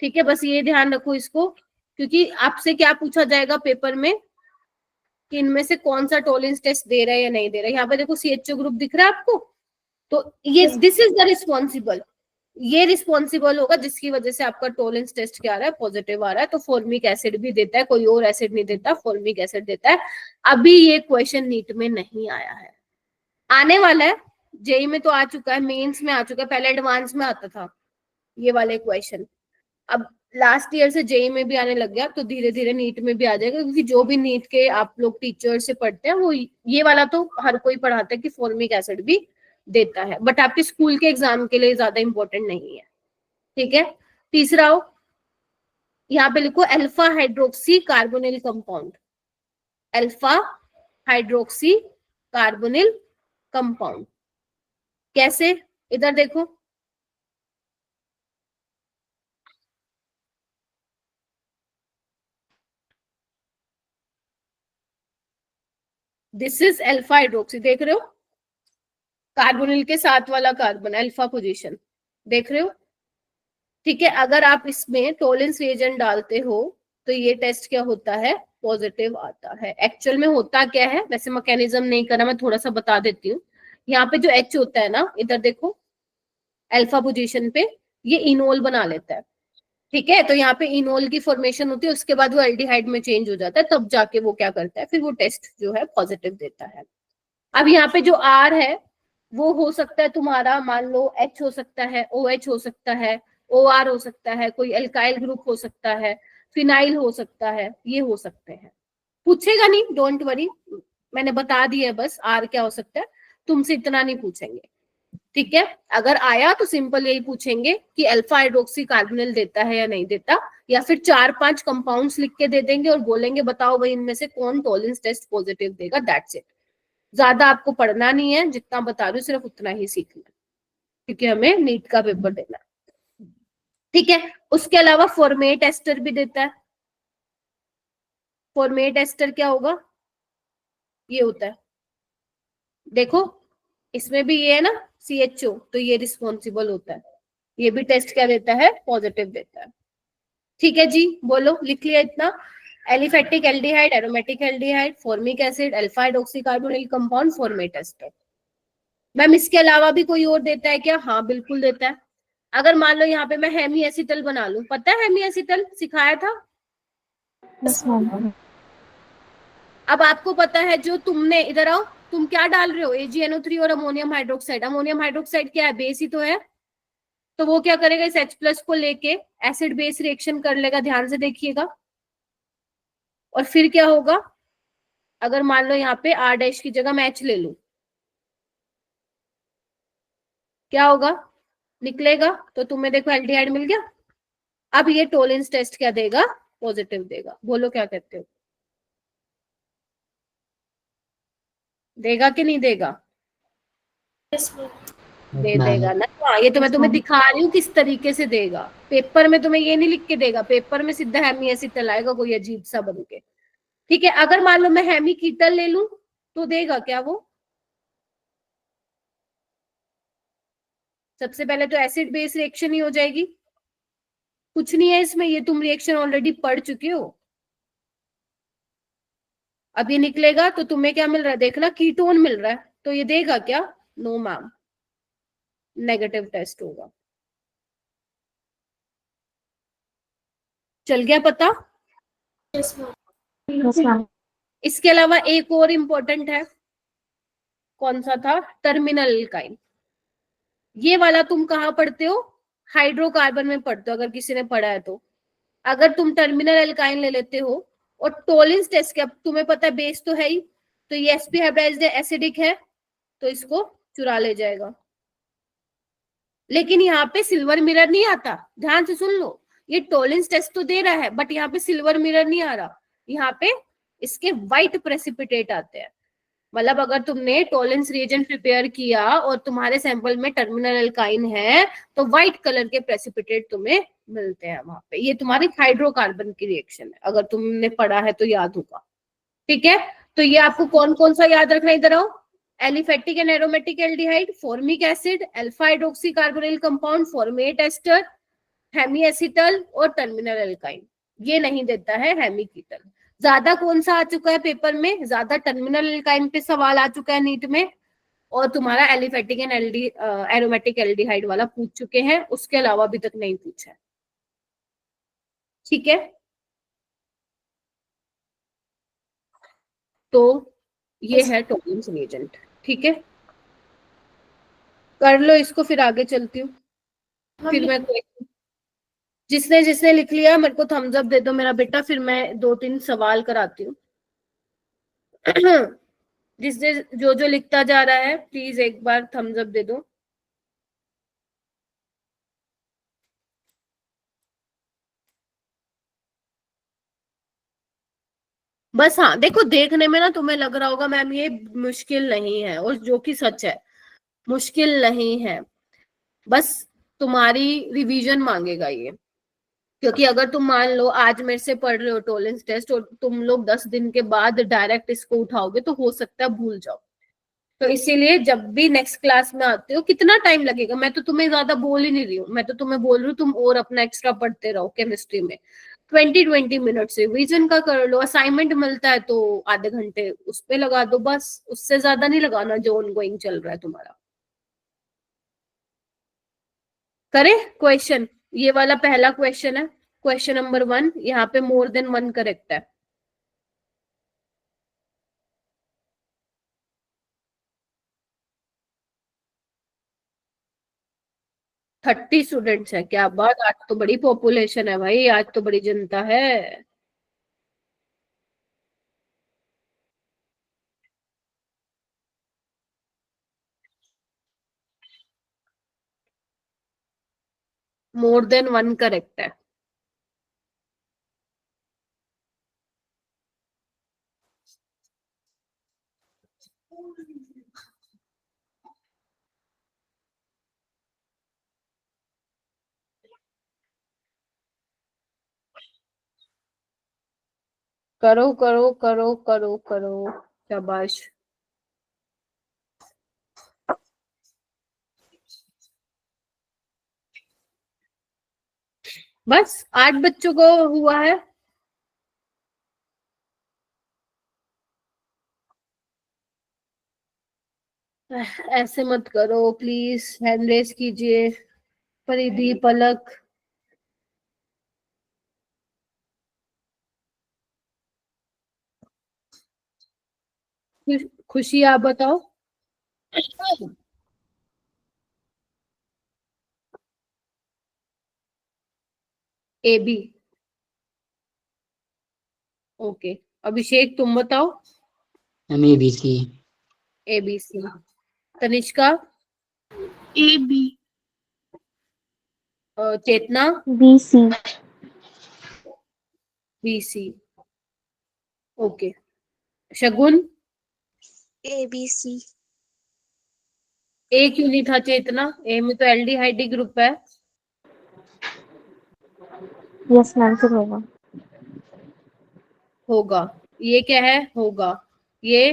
ठीक है, बस ये ध्यान रखो इसको, क्योंकि आपसे क्या पूछा जाएगा पेपर में कि इनमें से कौन सा टोलेंस टेस्ट दे रहा है या नहीं दे रहा है। यहाँ पे देखो CHO ग्रुप दिख रहा है आपको, तो ये दिस इज द रिस्पॉन्सिबल, ये रिस्पॉन्सिबल होगा जिसकी वजह से आपका टोलेंस टेस्ट क्या आ रहा है? पॉजिटिव आ रहा है। तो फॉर्मिक एसिड भी देता है, कोई और एसिड नहीं देता, फॉर्मिक एसिड देता है। अभी ये क्वेश्चन नीट में नहीं आया है, आने वाला है। जेई में तो आ चुका है, मेंस में आ चुका है, पहले एडवांस में आता था ये वाले क्वेश्चन। अब लास्ट ईयर से जेई में भी आने लग गया, तो धीरे धीरे नीट में भी आ जाएगा, क्योंकि जो भी नीट के आप लोग टीचर से पढ़ते हैं वो ये वाला तो हर कोई पढ़ाता है कि फॉर्मिक एसिड भी देता है, बट आपके स्कूल के एग्जाम के लिए ज्यादा इंपॉर्टेंट नहीं है। ठीक है, तीसरा हो, यहाँ पे लिखो alpha hydroxy carbonyl compound. Alpha hydroxy carbonyl compound कैसे? इधर देखो, दिस इज अल्फा हाइड्रोक्सी, देख रहे हो? कार्बोनिल के साथ वाला कार्बन, अल्फा पोजीशन, देख रहे हो? ठीक है, अगर आप इसमें टोलेंस रिएजेंट डालते हो तो ये टेस्ट क्या होता है? पॉजिटिव आता है। एक्चुअल में होता क्या है, वैसे मैकेनिज्म नहीं करा, मैं थोड़ा सा बता देती हूँ। यहाँ पे जो H होता है ना, इधर देखो अल्फा पोजीशन पे, ये इनोल बना लेता है। ठीक है, तो यहाँ पे इनोल की फॉर्मेशन होती है, उसके बाद वो एल्डिहाइड में चेंज हो जाता है, तब जाके वो क्या करता है, फिर वो टेस्ट जो है पॉजिटिव देता है। अब यहाँ पे जो R है वो हो सकता है तुम्हारा, मान लो H हो सकता है, OH हो सकता है, OR हो सकता है, कोई एल्काइल ग्रुप हो सकता है, फिनाइल हो सकता है, ये हो सकते हैं। पूछेगा नहीं, डोंट वरी, मैंने बता दिया है बस R क्या हो सकता है, तुमसे इतना नहीं पूछेंगे। ठीक है, अगर आया तो सिंपल यही पूछेंगे कि अल्फा हाइड्रोक्सी कार्बोनिल देता है या नहीं देता, या फिर 4-5 कंपाउंड्स लिख के दे देंगे और बोलेंगे बताओ भाई इनमें से कौन टोलेंस टेस्ट पॉजिटिव देगा, दैट्स इट। ज्यादा आपको पढ़ना नहीं है, जितना बता रही हूँ सिर्फ उतना ही सीखना, क्योंकि हमें नीट का पेपर देना है। ठीक है, उसके अलावा फॉर्मेट एस्टर भी देता है। फॉर्मेट एस्टर क्या होगा? ये होता है, देखो इसमें भी ये है ना CHO, तो ये रिस्पॉन्सिबल होता है, ये भी टेस्ट क्या देता है? पॉजिटिव देता है। ठीक है जी, बोलो, लिख लिया इतना? Aliphatic aldehyde, aromatic aldehyde, formic acid, alpha hydroxy carbonyl compound, formate ester. Ma'am इसके अलावा भी कोई और देता है क्या? हाँ बिल्कुल देता है। अगर मान लो यहाँ पे मैं हेमी एसिटल बना लूं, पता है हेमी एसिटल सिखाया था? Yes ma'am. अब आपको पता है जो तुमने, इधर आओ, तुम क्या डाल रहे हो? AgNO3 और अमोनियम हाइड्रोक्साइड। अमोनियम हाइड्रोक्साइड क्या है? बेस ही तो है। तो वो क्या करेगा, इस H+ को लेके एसिड बेस रिएक्शन कर लेगा, ध्यान से देखिएगा। और फिर क्या होगा, अगर मान लो यहाँ पे R' की जगह मैं H ले लूं, क्या होगा? निकलेगा, तो तुम्हें देखो एल्डिहाइड मिल गया। अब ये टोलेंस टेस्ट क्या देगा? पॉजिटिव देगा। बोलो क्या कहते हो, देगा कि नहीं देगा? Yes, ma'am. दे मैम देगा ना। हाँ, ये तो मैं तुम्हें दिखा रही हूँ किस तरीके से देगा। पेपर में तुम्हें ये नहीं लिख के देगा, पेपर में सीधा हेमी एसिटल आएगा कोई अजीब सा बन के। ठीक है, अगर मान लो मैं हेमी कीटल ले लूं तो देगा क्या वो? सबसे पहले तो एसिड बेस रिएक्शन ही हो जाएगी, कुछ नहीं है इसमें, ये तुम रिएक्शन ऑलरेडी पढ़ चुके हो। अब ये निकलेगा तो तुम्हें क्या मिल रहा है, देखना कीटोन मिल रहा है, तो ये देगा क्या? नो मैम, नेगेटिव टेस्ट होगा। चल गया पता? Yes, ma'am. Yes ma'am. इसके अलावा एक और इम्पोर्टेंट है, कौन सा था? Terminal alkyne. ये वाला तुम कहाँ पढ़ते हो? हाइड्रोकार्बन में पढ़ते हो, अगर किसी ने पढ़ा है तो। अगर तुम टर्मिनल एल्काइन ले लेते हो और टोलिंस टेस्ट के, अब तुम्हें पता है बेस तो है ही, तो ये sp हाइब्रिडाइज्ड एसिडिक है तो इसको चुरा ले जाएगा। लेकिन यहाँ पे सिल्वर मिरर नहीं आता, ध्यान से सुन लो। ये टोलिंस टेस्ट तो दे रहा है बट यहाँ पे सिल्वर मिरर नहीं आ रहा, यहाँ पे इसके व्हाइट प्रेसिपिटेट आते हैं। मतलब अगर तुमने टोलेंस रिएजेंट प्रिपेयर किया और तुम्हारे सैंपल में टर्मिनल एल्काइन है तो व्हाइट कलर के प्रेसिपिटेट तुम्हें मिलते हैं वहां पे। ये तुम्हारी हाइड्रोकार्बन की रिएक्शन है, अगर तुमने पढ़ा है तो याद होगा। ठीक है, तो ये आपको कौन कौन सा याद रखना, इधर आओ। Aliphatic and aromatic aldehyde, formic acid, alpha hydroxy carbonyl compound, formate ester, hemiacetal और टर्मिनल एल्काइन। ये नहीं देता है हेमी कीटल। ज्यादा कौन सा आ चुका है पेपर में? ज्यादा टर्मिनल एल्काइन पे सवाल आ चुका है नीट में, और तुम्हारा एलिफेटिक एंड एरोमेटिक एल्डिहाइड वाला पूछ चुके हैं, उसके अलावा अभी तक नहीं पूछा है। ठीक है, तो ये है टोलेंस रिएजेंट। ठीक है, कर लो इसको, फिर आगे चलती हूँ। फिर मैं जिसने जिसने लिख लिया मेरे को थम्स अप दे दो मेरा बेटा, फिर मैं 2-3 सवाल कराती हूँ। जिसने जो जो लिखता जा रहा है प्लीज एक बार थम्स अप दे दो। बस हाँ, देखो देखने में ना तुम्हें लग रहा होगा मैम ये मुश्किल नहीं है, और जो कि सच है, मुश्किल नहीं है, बस तुम्हारी रिवीजन मांगेगा ये। क्योंकि अगर तुम मान लो आज मेरे से पढ़ रहे हो टोलेंस टेस्ट और तुम लोग 10 दिन के बाद डायरेक्ट इसको उठाओगे तो हो सकता है भूल जाओ। तो इसीलिए जब भी नेक्स्ट क्लास में आते हो, कितना टाइम लगेगा, मैं तो तुम्हें ज्यादा बोल ही नहीं रही हूँ, मैं तो तुम्हें बोल रही हूँ तुम और अपना एक्स्ट्रा पढ़ते रहो केमिस्ट्री में। 20-20 मिनट रिवीजन का कर लो, असाइनमेंट मिलता है तो आधे घंटे उस पे लगा दो, बस उससे ज्यादा नहीं लगाना जो ऑनगोइंग चल रहा है तुम्हारा। करें क्वेश्चन? ये वाला पहला क्वेश्चन है, क्वेश्चन नंबर 1। यहाँ पे मोर देन 1 करेक्ट है। 30 स्टूडेंट्स है, क्या बात, आज तो बड़ी पॉपुलेशन है भाई, आज तो बड़ी जनता है। मोर देन 1 करेक्ट है। करो करो करो करो करो, शाबाश। बस 8 बच्चों को हुआ है। ऐसे मत करो प्लीज, हैंड रेस कीजिए। परिधि, पलक, खुशी, आप बताओ। A B, okay. अभिषेक तुम बताओ। Ma'am ABC। A B C. Tanishka, A B. Chetna, BC। B C, okay. Shagun, ABC। A क्यों नहीं था चेतना? ए में तो एल्डिहाइड ग्रुप है। यस मैम, फिर होगा। होगा, ये क्या है? होगा, ये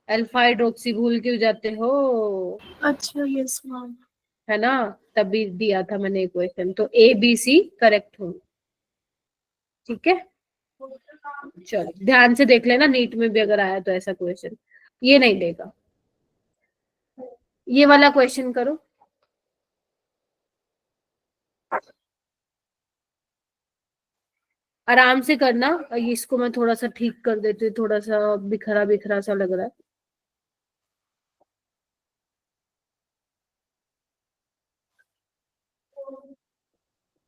अल्फा हाइड्रोक्सी भूल क्यों जाते हो? अच्छा यस मैम। है ना, तभी दिया था मैंने क्वेश्चन, तो ए बी सी करेक्ट हो। ठीक है, चलो ध्यान से देख लेना, नीट में भी अगर आया तो ऐसा क्वेश्चन ये नहीं देगा। ये वाला क्वेश्चन करो, आराम से करना। इसको मैं थोड़ा सा ठीक कर देती हूँ, थोड़ा सा बिखरा बिखरा सा लग रहा है।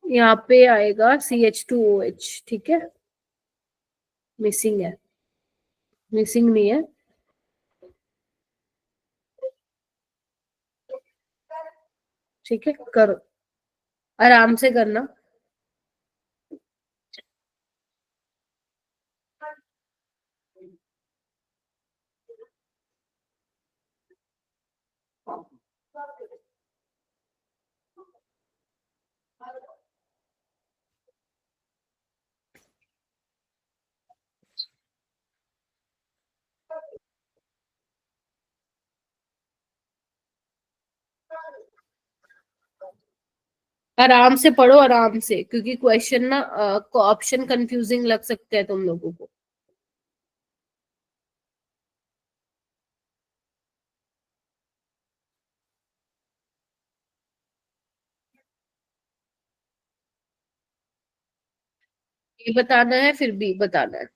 यहाँ पे आएगा CH2OH, ठीक है, मिसिंग है, मिसिंग नहीं है। ठीक है, करो, आराम से करना। आराम से पढ़ो, आराम से, क्योंकि क्वेश्चन ना ऑप्शन कंफ्यूजिंग लग सकते हैं तुम लोगों को। ए बताना है फिर बी बताना है।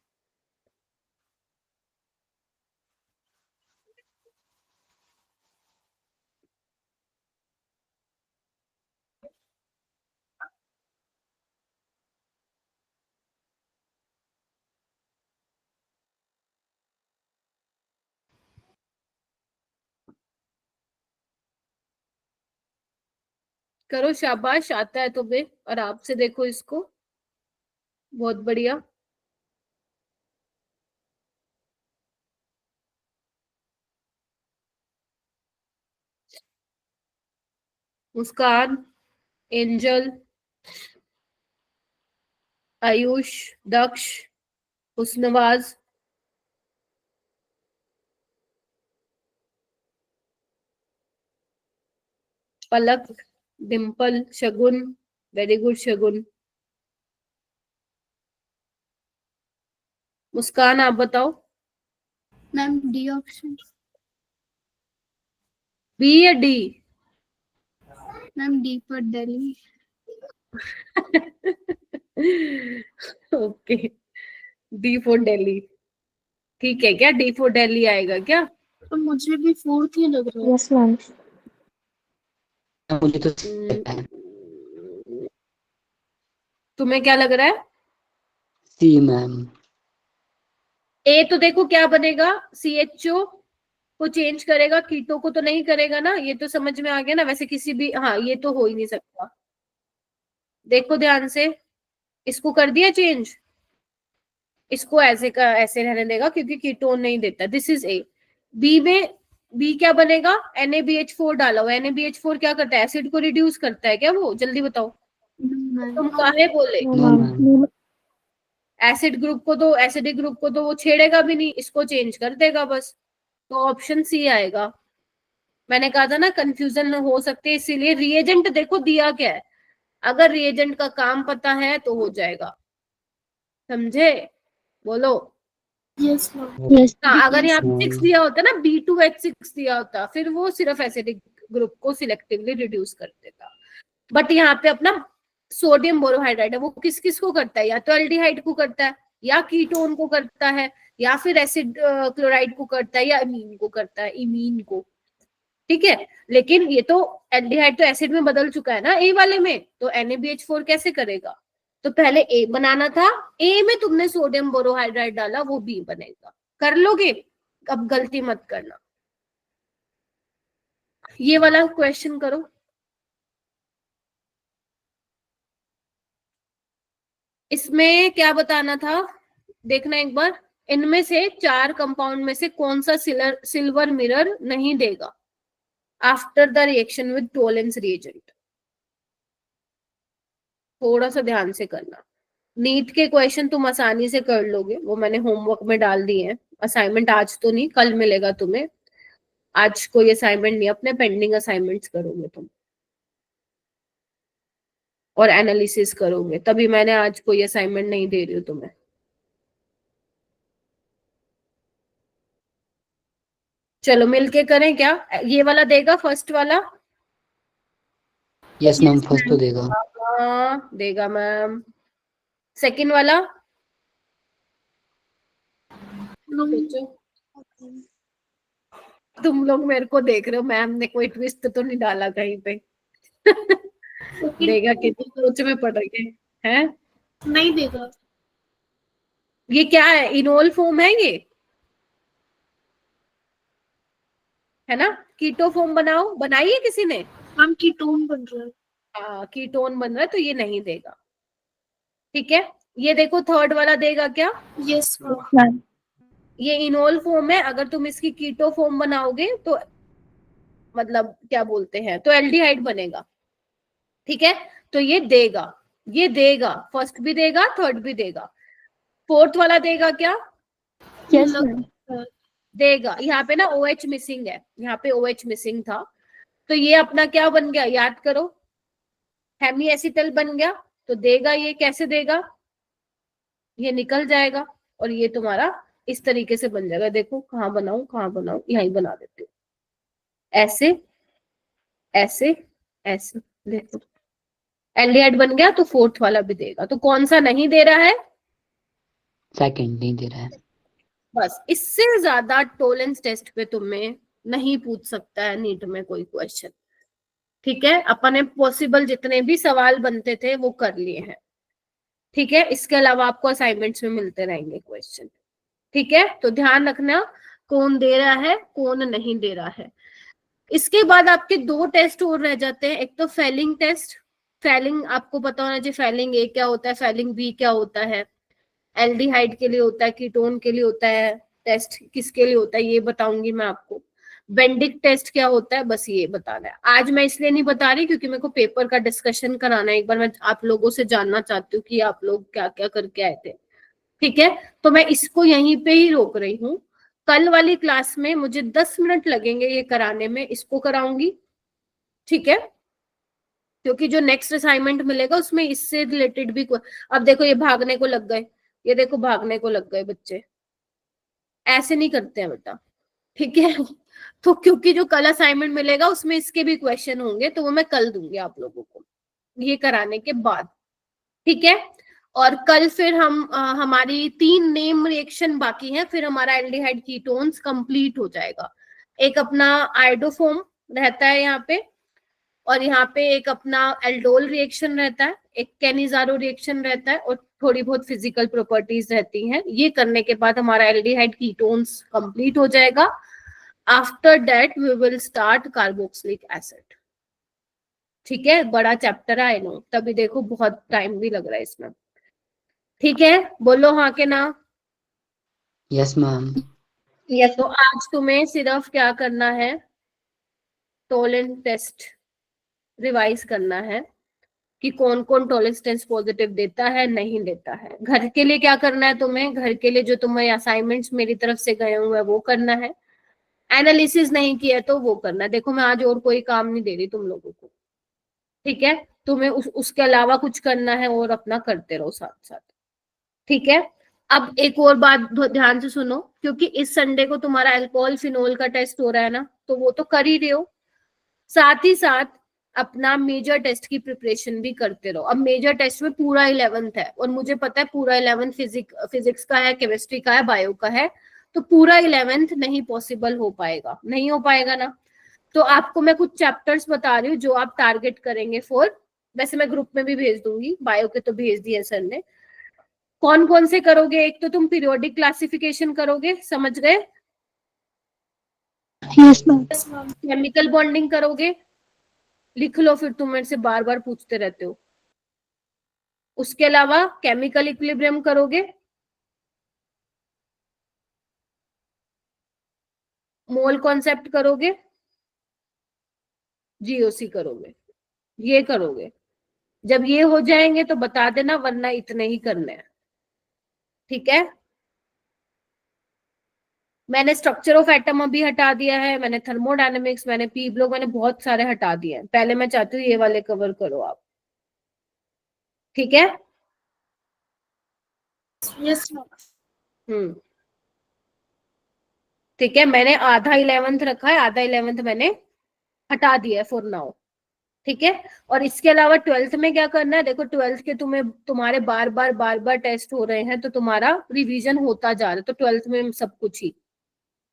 करो, शाबाश, आता है तुम्हें, आराम से देखो इसको, बहुत बढ़िया। मुस्कान, एंजल, आयुष, दक्ष, हुस्नवाज, पलक, डिम्पल, शगुन, वेरी गुड शगुन। मुस्कान आप बताओ। Ma'am D option. बी या D? Ma'am D for Delhi. Okay, D for Delhi, ठीक है क्या? डी फॉर दिल्ली आएगा क्या? तो मुझे भी फोर्थ ही लग रहा है। Yes ma'am. मुझे तो लगता है तुम्हें क्या लग रहा है? सी मैम। ए तो देखो क्या बनेगा, CHO को चेंज करेगा, कीटो को तो नहीं करेगा ना, ये तो समझ में आ गया ना। वैसे किसी भी, हाँ ये तो हो ही नहीं सकता। देखो ध्यान से, इसको कर दिया चेंज, इसको ऐसे का ऐसे रहने देगा क्योंकि कीटोन नहीं देता। This is a. बी में, बी क्या बनेगा? NaBH4 डाला हुआ। NaBH4 क्या करता है? एसिड को रिड्यूस करता है क्या वो? जल्दी बताओ, तुम काहे बोले? No no ma'am. Ma'am. Acid group को तो, एसिडिक ग्रुप को तो वो छेड़ेगा भी नहीं, इसको चेंज कर देगा बस। तो ऑप्शन सी आएगा। मैंने कहा था ना कंफ्यूजन हो सकती है, इसीलिए रिएजेंट देखो दिया क्या है, अगर रिएजेंट का काम पता है तो हो जाएगा, समझे? बोलो। Yes ma'am. यस। हाँ, अगर यहाँ पे 6 हाँ। दिया होता ना, B2H6 दिया होता, फिर वो सिर्फ एसिडिक ग्रुप को सिलेक्टिवली रिड्यूस कर देता। बट यहाँ पे अपना सोडियम बोरोहाइड्राइड है, वो किस किस को करता है? या तो एल्डिहाइड को करता है, या कीटोन को करता है, या फिर एसिड क्लोराइड को करता है, या इमीन को करता है, इमीन को। ठीक है, लेकिन ये तो एल्डिहाइड तो एसिड में बदल चुका है ना ए वाले में, तो NaBH4 कैसे करेगा? तो पहले ए बनाना था, ए में तुमने सोडियम बोरोहाइड्राइड डाला, वो बी बनेगा। कर लोगे? अब गलती मत करना। ये वाला क्वेश्चन करो। इसमें क्या बताना था, देखना एक बार। इनमें से 4 कंपाउंड में से कौन सा सिल्वर मिरर नहीं देगा after the reaction with Tollens reagent? थोड़ा सा ध्यान से करना। नीट के क्वेश्चन तुम आसानी से कर लोगे, वो मैंने होमवर्क में डाल दिए हैं। असाइनमेंट आज तो नहीं, कल मिलेगा तुम्हें। आज कोई असाइनमेंट नहीं, अपने पेंडिंग असाइनमेंट्स करोगे तुम और एनालिसिस करोगे, तभी मैंने आज कोई असाइनमेंट नहीं दे रही हूँ तुम्हें। चलो मिलके करें क्या? ये वाला देगा फर्स्ट वाला? यस मैम, फर्स्ट तो देगा। हाँ देगा मैम। सेकंड वाला सोचो। तुम लोग मेरे को देख रहे हो, मैम ने कोई ट्विस्ट तो नहीं डाला कहीं पे? देगा कि सोच में पड़ रही है? नहीं देगा। ये क्या है? इनोल फॉर्म है ये, है ना? कीटो फॉर्म बनाओ, बनाई है किसी ने? हम कीटोन बन रहा है। हाँ, कीटोन बन रहा है, तो ये नहीं देगा। ठीक है, ये देखो थर्ड वाला देगा क्या? यस मैम ये इनोल फॉर्म है, अगर तुम इसकी कीटो फॉर्म बनाओगे तो मतलब क्या बोलते हैं, तो एल्डिहाइड बनेगा। ठीक है, तो ये देगा, फर्स्ट भी देगा, थर्ड भी देगा। फोर्थ वाला देगा क्या? यस मैम देगा। यहाँ पे ना OH मिसिंग है, यहाँ पे OH मिसिंग था, तो ये अपना क्या बन गया, याद करो, हेमी एसिटल बन गया। तो देगा, ये कैसे देगा, ये निकल जाएगा और ये तुम्हारा इस तरीके से बन जाएगा। देखो कहाँ बनाऊं, यहीं बना देते हो, ऐसे ऐसे ऐसे। देखो एल्डिहाइड बन गया, तो फोर्थ वाला भी देगा। तो कौन सा नहीं दे रहा है? सेकंड नहीं दे रहा है। बस, इससे ज्यादा टोलेंस टेस्ट पे तुम्हें नहीं पूछ सकता है नीट में कोई क्वेश्चन। ठीक है, अपने पॉसिबल जितने भी सवाल बनते थे वो कर लिए हैं। ठीक है, इसके अलावा आपको असाइनमेंट्स में मिलते रहेंगे क्वेश्चन। ठीक है, तो ध्यान रखना कौन दे रहा है, कौन नहीं दे रहा है। इसके बाद आपके 2 टेस्ट और रह जाते हैं। एक तो फेलिंग टेस्ट। फेलिंग आपको पता होना चाहिए, फेलिंग ए क्या होता है, फेलिंग बी क्या होता है, एल्डिहाइड के लिए होता है, कीटोन के लिए होता है, टेस्ट किसके लिए होता है ये बताऊंगी मैं आपको। बेंडिक टेस्ट क्या होता है, बस ये बताना है। आज मैं इसलिए नहीं बता रही क्योंकि मेरे को पेपर का डिस्कशन कराना है, एक बार मैं आप लोगों से जानना चाहती हूँ कि आप लोग क्या क्या करके आए थे। ठीक है, तो मैं इसको यहीं पे ही रोक रही हूँ। कल वाली क्लास में मुझे 10 मिनट लगेंगे ये कराने में, इसको कराऊंगी। ठीक है, क्योंकि जो नेक्स्ट असाइनमेंट मिलेगा उसमें इससे रिलेटेड भी अब देखो ये भागने को लग गए, ये देखो भागने को लग गए बच्चे, ऐसे नहीं करते हैं बेटा। ठीक है, तो क्योंकि जो कल असाइनमेंट मिलेगा उसमें इसके भी क्वेश्चन होंगे, तो वो मैं कल दूंगी आप लोगों को ये कराने के बाद। ठीक है, और कल फिर हम हमारी 3 नेम रिएक्शन बाकी हैं, फिर हमारा एल्डिहाइड कीटोन्स कंप्लीट हो जाएगा। एक अपना आइडोफॉर्म रहता है यहाँ पे, और यहाँ पे एक अपना एल्डोल रिएक्शन रहता है, एक कैनिजारो रिएक्शन रहता है, और थोड़ी बहुत फिजिकल प्रॉपर्टीज रहती हैं। ये करने के बाद हमारा एल्डिहाइड कीटोन्स कंप्लीट हो जाएगा। After that we will start carboxylic acid. ठीक है, बड़ा चैप्टर है नो, तभी देखो बहुत टाइम भी लग रहा है इसमें। ठीक है, बोलो हाँ के ना। Yes ma'am. यस तो आज तुम्हें सिर्फ क्या करना है, टोलेंस टेस्ट रिवाइज करना है कि कौन कौन टोलेंस टेस्ट पॉजिटिव देता है, नहीं देता है। घर के लिए क्या करना है तुम्हें, घर के लिए जो तुम्हें असाइनमेंट्स मेरी तरफ से गए हुए हैं वो करना है। एनालिसिस नहीं किया है तो वो करना है। देखो मैं आज और कोई काम नहीं दे रही तुम लोगों को। ठीक है, तुम्हें उसके अलावा कुछ करना है और अपना करते रहो साथ साथ। ठीक है, अब एक और बात ध्यान से सुनो, क्योंकि इस संडे को तुम्हारा अल्कोहल फिनोल का टेस्ट हो रहा है ना, तो वो तो कर ही रहे हो, साथ ही साथ अपना मेजर टेस्ट की प्रिपरेशन भी करते रहो। अब मेजर टेस्ट में पूरा 11th है, और मुझे पता है पूरा 11th फिजिक्स का है, केमिस्ट्री का है, बायो का है, तो पूरा 11th नहीं पॉसिबल हो पाएगा, नहीं हो पाएगा ना। तो आपको मैं कुछ चैप्टर्स बता रही हूँ जो आप टारगेट करेंगे फॉर, वैसे मैं ग्रुप में भी भेज दूंगी, बायो के तो भेज दिए सर ने। कौन कौन से करोगे, एक तो तुम पीरियोडिक क्लासिफिकेशन करोगे, समझ गए, यस मैम केमिकल बॉन्डिंग करोगे, लिख लो फिर, तुम मेरे से बार बार पूछते रहते हो। उसके अलावा केमिकल इक्विलिब्रियम करोगे, मोल कॉन्सेप्ट करोगे, जीओसी करोगे, ये करोगे। जब ये हो जाएंगे तो बता देना, वरना इतने ही करने हैं। ठीक है, मैंने स्ट्रक्चर ऑफ एटम अभी हटा दिया है, मैंने थर्मोडायनेमिक्स, मैंने पी ब्लॉक, मैंने बहुत सारे हटा दिए हैं। पहले मैं चाहती हूँ ये वाले कवर करो आप। ठीक है, यस ठीक है, मैंने आधा 11th रखा है, आधा 11th मैंने हटा दिया है फॉर नाउ। ठीक है, और इसके अलावा 12th में क्या करना है, देखो 12th के तुम्हारे बार बार टेस्ट हो रहे हैं, तो तुम्हारा रिवीजन होता जा रहा है। तो 12th में सब कुछ ही,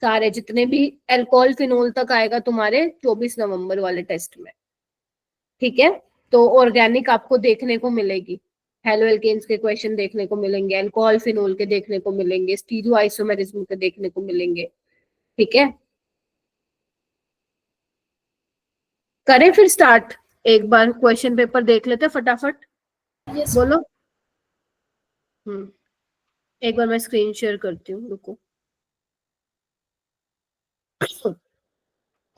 सारे जितने भी अल्कोहल फिनोल तक आएगा तुम्हारे 24 नवंबर वाले टेस्ट में। ठीक है, तो ऑर्गेनिक आपको देखने को मिलेगी, हेलो एल्केन्स के क्वेश्चन देखने को मिलेंगे, अल्कोहल फिनोल के देखने को मिलेंगे, स्टीरियो आइसोमेरिज्म के देखने को मिलेंगे। ठीक है, करें फिर स्टार्ट, एक बार क्वेश्चन पेपर देख लेते फटाफट। Yes, बोलो। एक बार मैं स्क्रीन शेयर करती हूँ, रुको।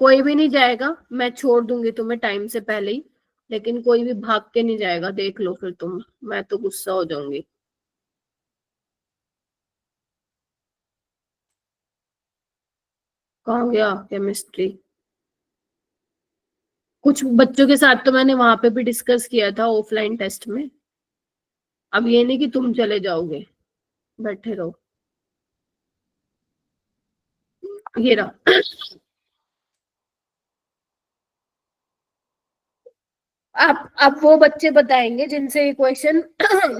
कोई भी नहीं जाएगा, मैं छोड़ दूंगी तुम्हें टाइम से पहले ही, लेकिन कोई भी भाग के नहीं जाएगा, देख लो फिर तुम, मैं तो गुस्सा हो जाऊंगी। कहाँ गया केमिस्ट्री? कुछ बच्चों के साथ तो मैंने वहां पे भी डिस्कस किया था ऑफलाइन टेस्ट में। अब ये नहीं कि तुम चले जाओगे, बैठे रहो। ये रहा। अब वो बच्चे बताएंगे जिनसे ये क्वेश्चन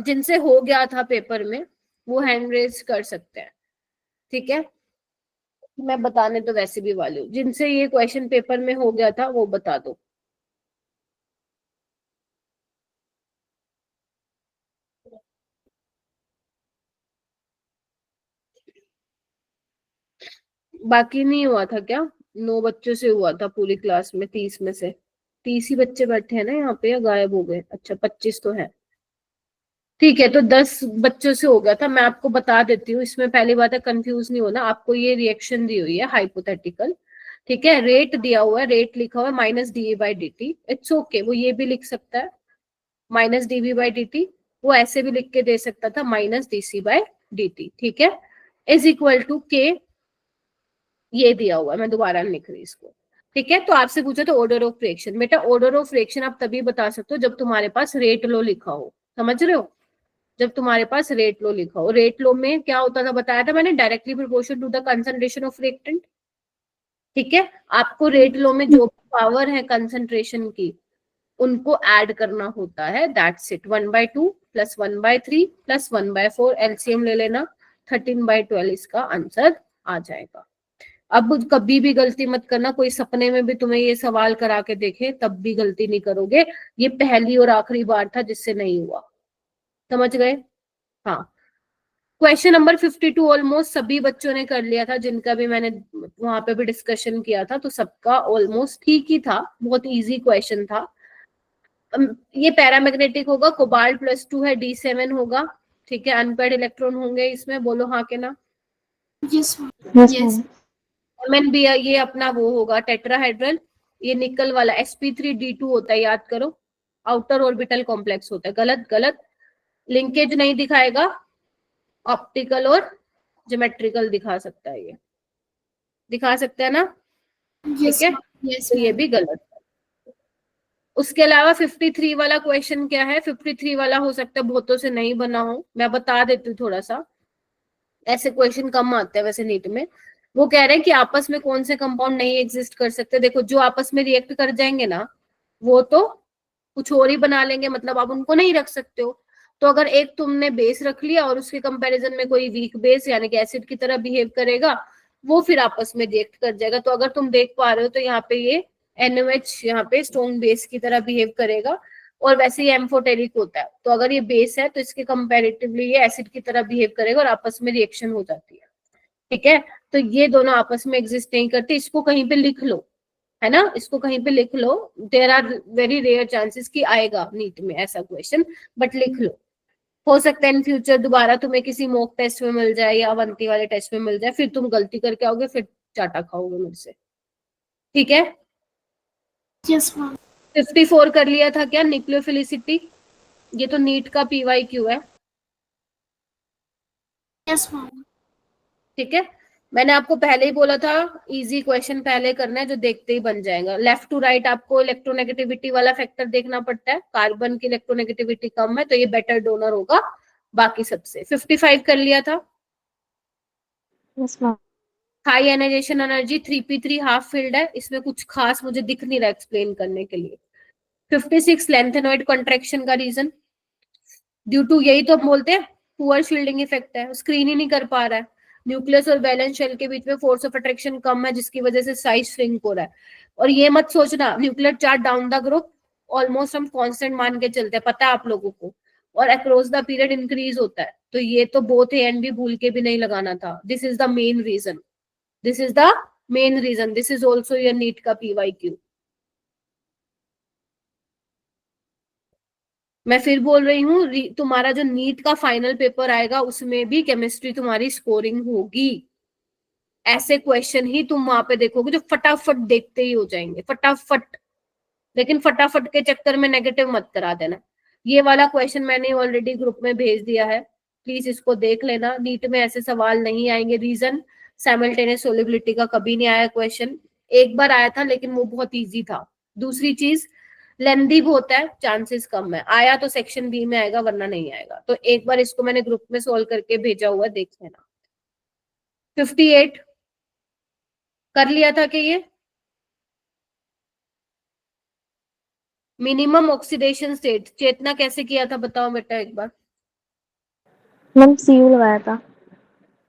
जिनसे हो गया था पेपर में, वो हैंड रेज कर सकते हैं। ठीक है, मैं बताने तो वैसे भी वाली हूँ, जिनसे ये क्वेश्चन पेपर में हो गया था वो बता दो। बाकी नहीं हुआ था क्या? 9 बच्चों से हुआ था पूरी क्लास में, 30 में से 30 ही बच्चे बैठे हैं ना यहाँ पे, या गायब हो गए? अच्छा 25 तो है। ठीक है, तो 10 बच्चों से हो गया था। मैं आपको बता देती हूँ, इसमें पहली बात है कंफ्यूज नहीं होना। आपको ये रिएक्शन दी हुई है हाइपोथेटिकल, ठीक है, रेट दिया हुआ है, रेट लिखा हुआ है minus D by D T. It's okay, वो ये भी लिख सकता है minus DV by D T, वो ऐसे भी लिख के दे सकता था minus DC by D T. ठीक है, इज इक्वल टू के, ये दिया हुआ है, मैं दोबारा लिख रही इसको। ठीक है, तो आपसे पूछा तो ऑर्डर ऑफ रिएक्शन, बेटा ऑर्डर ऑफ रिएक्शन आप तभी बता सकते हो जब तुम्हारे पास रेट लो लिखा हो, समझ रहे हो? जब तुम्हारे पास रेट लो लिखा हो। रेट लो में क्या होता था बताया था मैंने, directly proportional to the concentration of reactant. ठीक है, आपको रेट लो में जो पावर है कंसंट्रेशन की, उनको ऐड करना होता है, that's it. 1/2 plus 1/3 plus 1/4, LCM ले लेना, 13/12 इसका आंसर आ जाएगा। अब कभी भी गलती मत करना, कोई सपने में भी तुम्हें ये सवाल करा के देखे तब भी गलती नहीं करोगे। ये पहली और आखिरी बार था जिससे नहीं हुआ, समझ गए? हाँ, क्वेश्चन नंबर 52 ऑलमोस्ट सभी बच्चों ने कर लिया था, जिनका भी मैंने वहां पे भी डिस्कशन किया था, तो सबका ऑलमोस्ट ठीक ही था, बहुत इजी क्वेश्चन था। ये पैरामैग्नेटिक होगा, कोबाल्ट +2 है, D7 होगा। ठीक है, अनपेयर्ड इलेक्ट्रॉन होंगे इसमें, बोलो हाँ के ना। yes, ma'am. Yes, Yes. ma'am. MN भी ये अपना वो होगा टेट्राहेड्रल, ये निकल वाला sp3d2 होता है, याद करो, आउटर ऑर्बिटल कॉम्प्लेक्स होता है। गलत गलत, लिंकेज नहीं दिखाएगा, ऑप्टिकल और ज्योमेट्रिकल दिखा सकता है, ये दिखा सकता है ना? Yes, ठीक है, ma'am. Yes, तो ये ma'am. भी गलत है। उसके अलावा 53 वाला क्वेश्चन क्या है? 53 वाला हो सकता है बहुतों से नहीं बना हो, मैं बता देती हूँ थोड़ा सा, ऐसे क्वेश्चन कम आते हैं वैसे नीट में। वो कह रहे हैं कि आपस में कौन से कंपाउंड नहीं एग्जिस्ट कर सकते। देखो, जो आपस में रिएक्ट कर जाएंगे ना, वो तो कुछ और ही बना लेंगे, मतलब आप उनको नहीं रख सकते हो। तो अगर एक तुमने बेस रख लिया और उसके कंपैरिजन में कोई वीक बेस यानी कि एसिड की तरह बिहेव करेगा, वो फिर आपस में रिएक्ट कर जाएगा। तो अगर तुम देख पा रहे हो तो यहाँ पे ये NOH यहाँ पे स्ट्रॉन्ग बेस की तरह बिहेव करेगा, और वैसे ही एम्फोटेरिक होता है, तो अगर ये बेस है तो इसके कंपैरेटिवली ये एसिड की तरह बिहेव करेगा और आपस में रिएक्शन हो जाती है। ठीक है, तो ये दोनों आपस में एग्जिस्ट नहीं करते, इसको कहीं पे लिख लो, है ना, इसको कहीं पे लिख लो। There are very rare chances कि आएगा नीट में ऐसा क्वेश्चन, बट लिख लो। हो सकता है इन फ्यूचर दोबारा तुम्हें किसी मॉक टेस्ट में मिल जाए या अवंती वाले टेस्ट में मिल जाए, फिर तुम गलती करके आओगे, फिर चाटा खाओगे मेरे से। ठीक है, Yes, ma'am. 54 कर लिया था क्या? न्यूक्लियोफिलिसिटी, ये तो नीट का PYQ है। Yes, ma'am. ठीक है, मैंने आपको पहले ही बोला था इजी क्वेश्चन पहले करना है, जो देखते ही बन जाएगा। लेफ्ट टू राइट आपको इलेक्ट्रोनेगेटिविटी वाला फैक्टर देखना पड़ता है, कार्बन की इलेक्ट्रोनेगेटिविटी कम है तो ये बेटर डोनर होगा बाकी सबसे। 55 कर लिया था, Yes, ma'am. High ionisation energy 3p3 half filled है, इसमें कुछ खास मुझे दिख नहीं रहा एक्सप्लेन करने के लिए। 56 लेंथेनॉइड कॉन्ट्रैक्शन का रीजन ड्यू टू, यही तो बोलते हैं पुअर शील्डिंग इफेक्ट है, स्क्रीन ही नहीं कर पा रहा है, न्यूक्लियस और वैलेंस शेल के बीच में फोर्स ऑफ अट्रैक्शन कम है जिसकी वजह से साइज श्रिंक हो रहा है। और ये मत सोचना nuclear charge down the group, almost हम कांस्टेंट मान के चलते हैं, पता है आप लोगों को, और अक्रॉस द पीरियड इंक्रीज होता है, तो ये तो बोथ ए एंड बी भूल के भी नहीं लगाना था. This is the main reason, this is the main reason, this is also your NEET का PYQ. मैं फिर बोल रही हूँ, तुम्हारा जो नीट का फाइनल पेपर आएगा उसमें भी केमिस्ट्री तुम्हारी स्कोरिंग होगी. ऐसे क्वेश्चन ही तुम वहां पे देखोगे जो फटाफट देखते ही हो जाएंगे, फटाफट. लेकिन फटाफट के चक्कर में नेगेटिव मत करा देना. ये वाला क्वेश्चन मैंने ऑलरेडी ग्रुप में भेज दिया है, प्लीज इसको देख लेना. नीट में ऐसे सवाल नहीं आएंगे. रीजन, साइमल्टेनियस सोलिबिलिटी का कभी नहीं आया क्वेश्चन. एक बार आया था लेकिन वो बहुत इजी था. दूसरी चीज, लेंदी बहुत है, चांसेस कम है. आया तो सेक्शन बी में आएगा, वरना नहीं आएगा. तो एक बार इसको मैंने ग्रुप में सोल्व करके भेजा हुआ, देख लेना. 58 कर लिया था कि ये मिनिमम ऑक्सीडेशन स्टेट चेतना कैसे किया था, बताओ बेटा एक बार. मैम CU लगाया था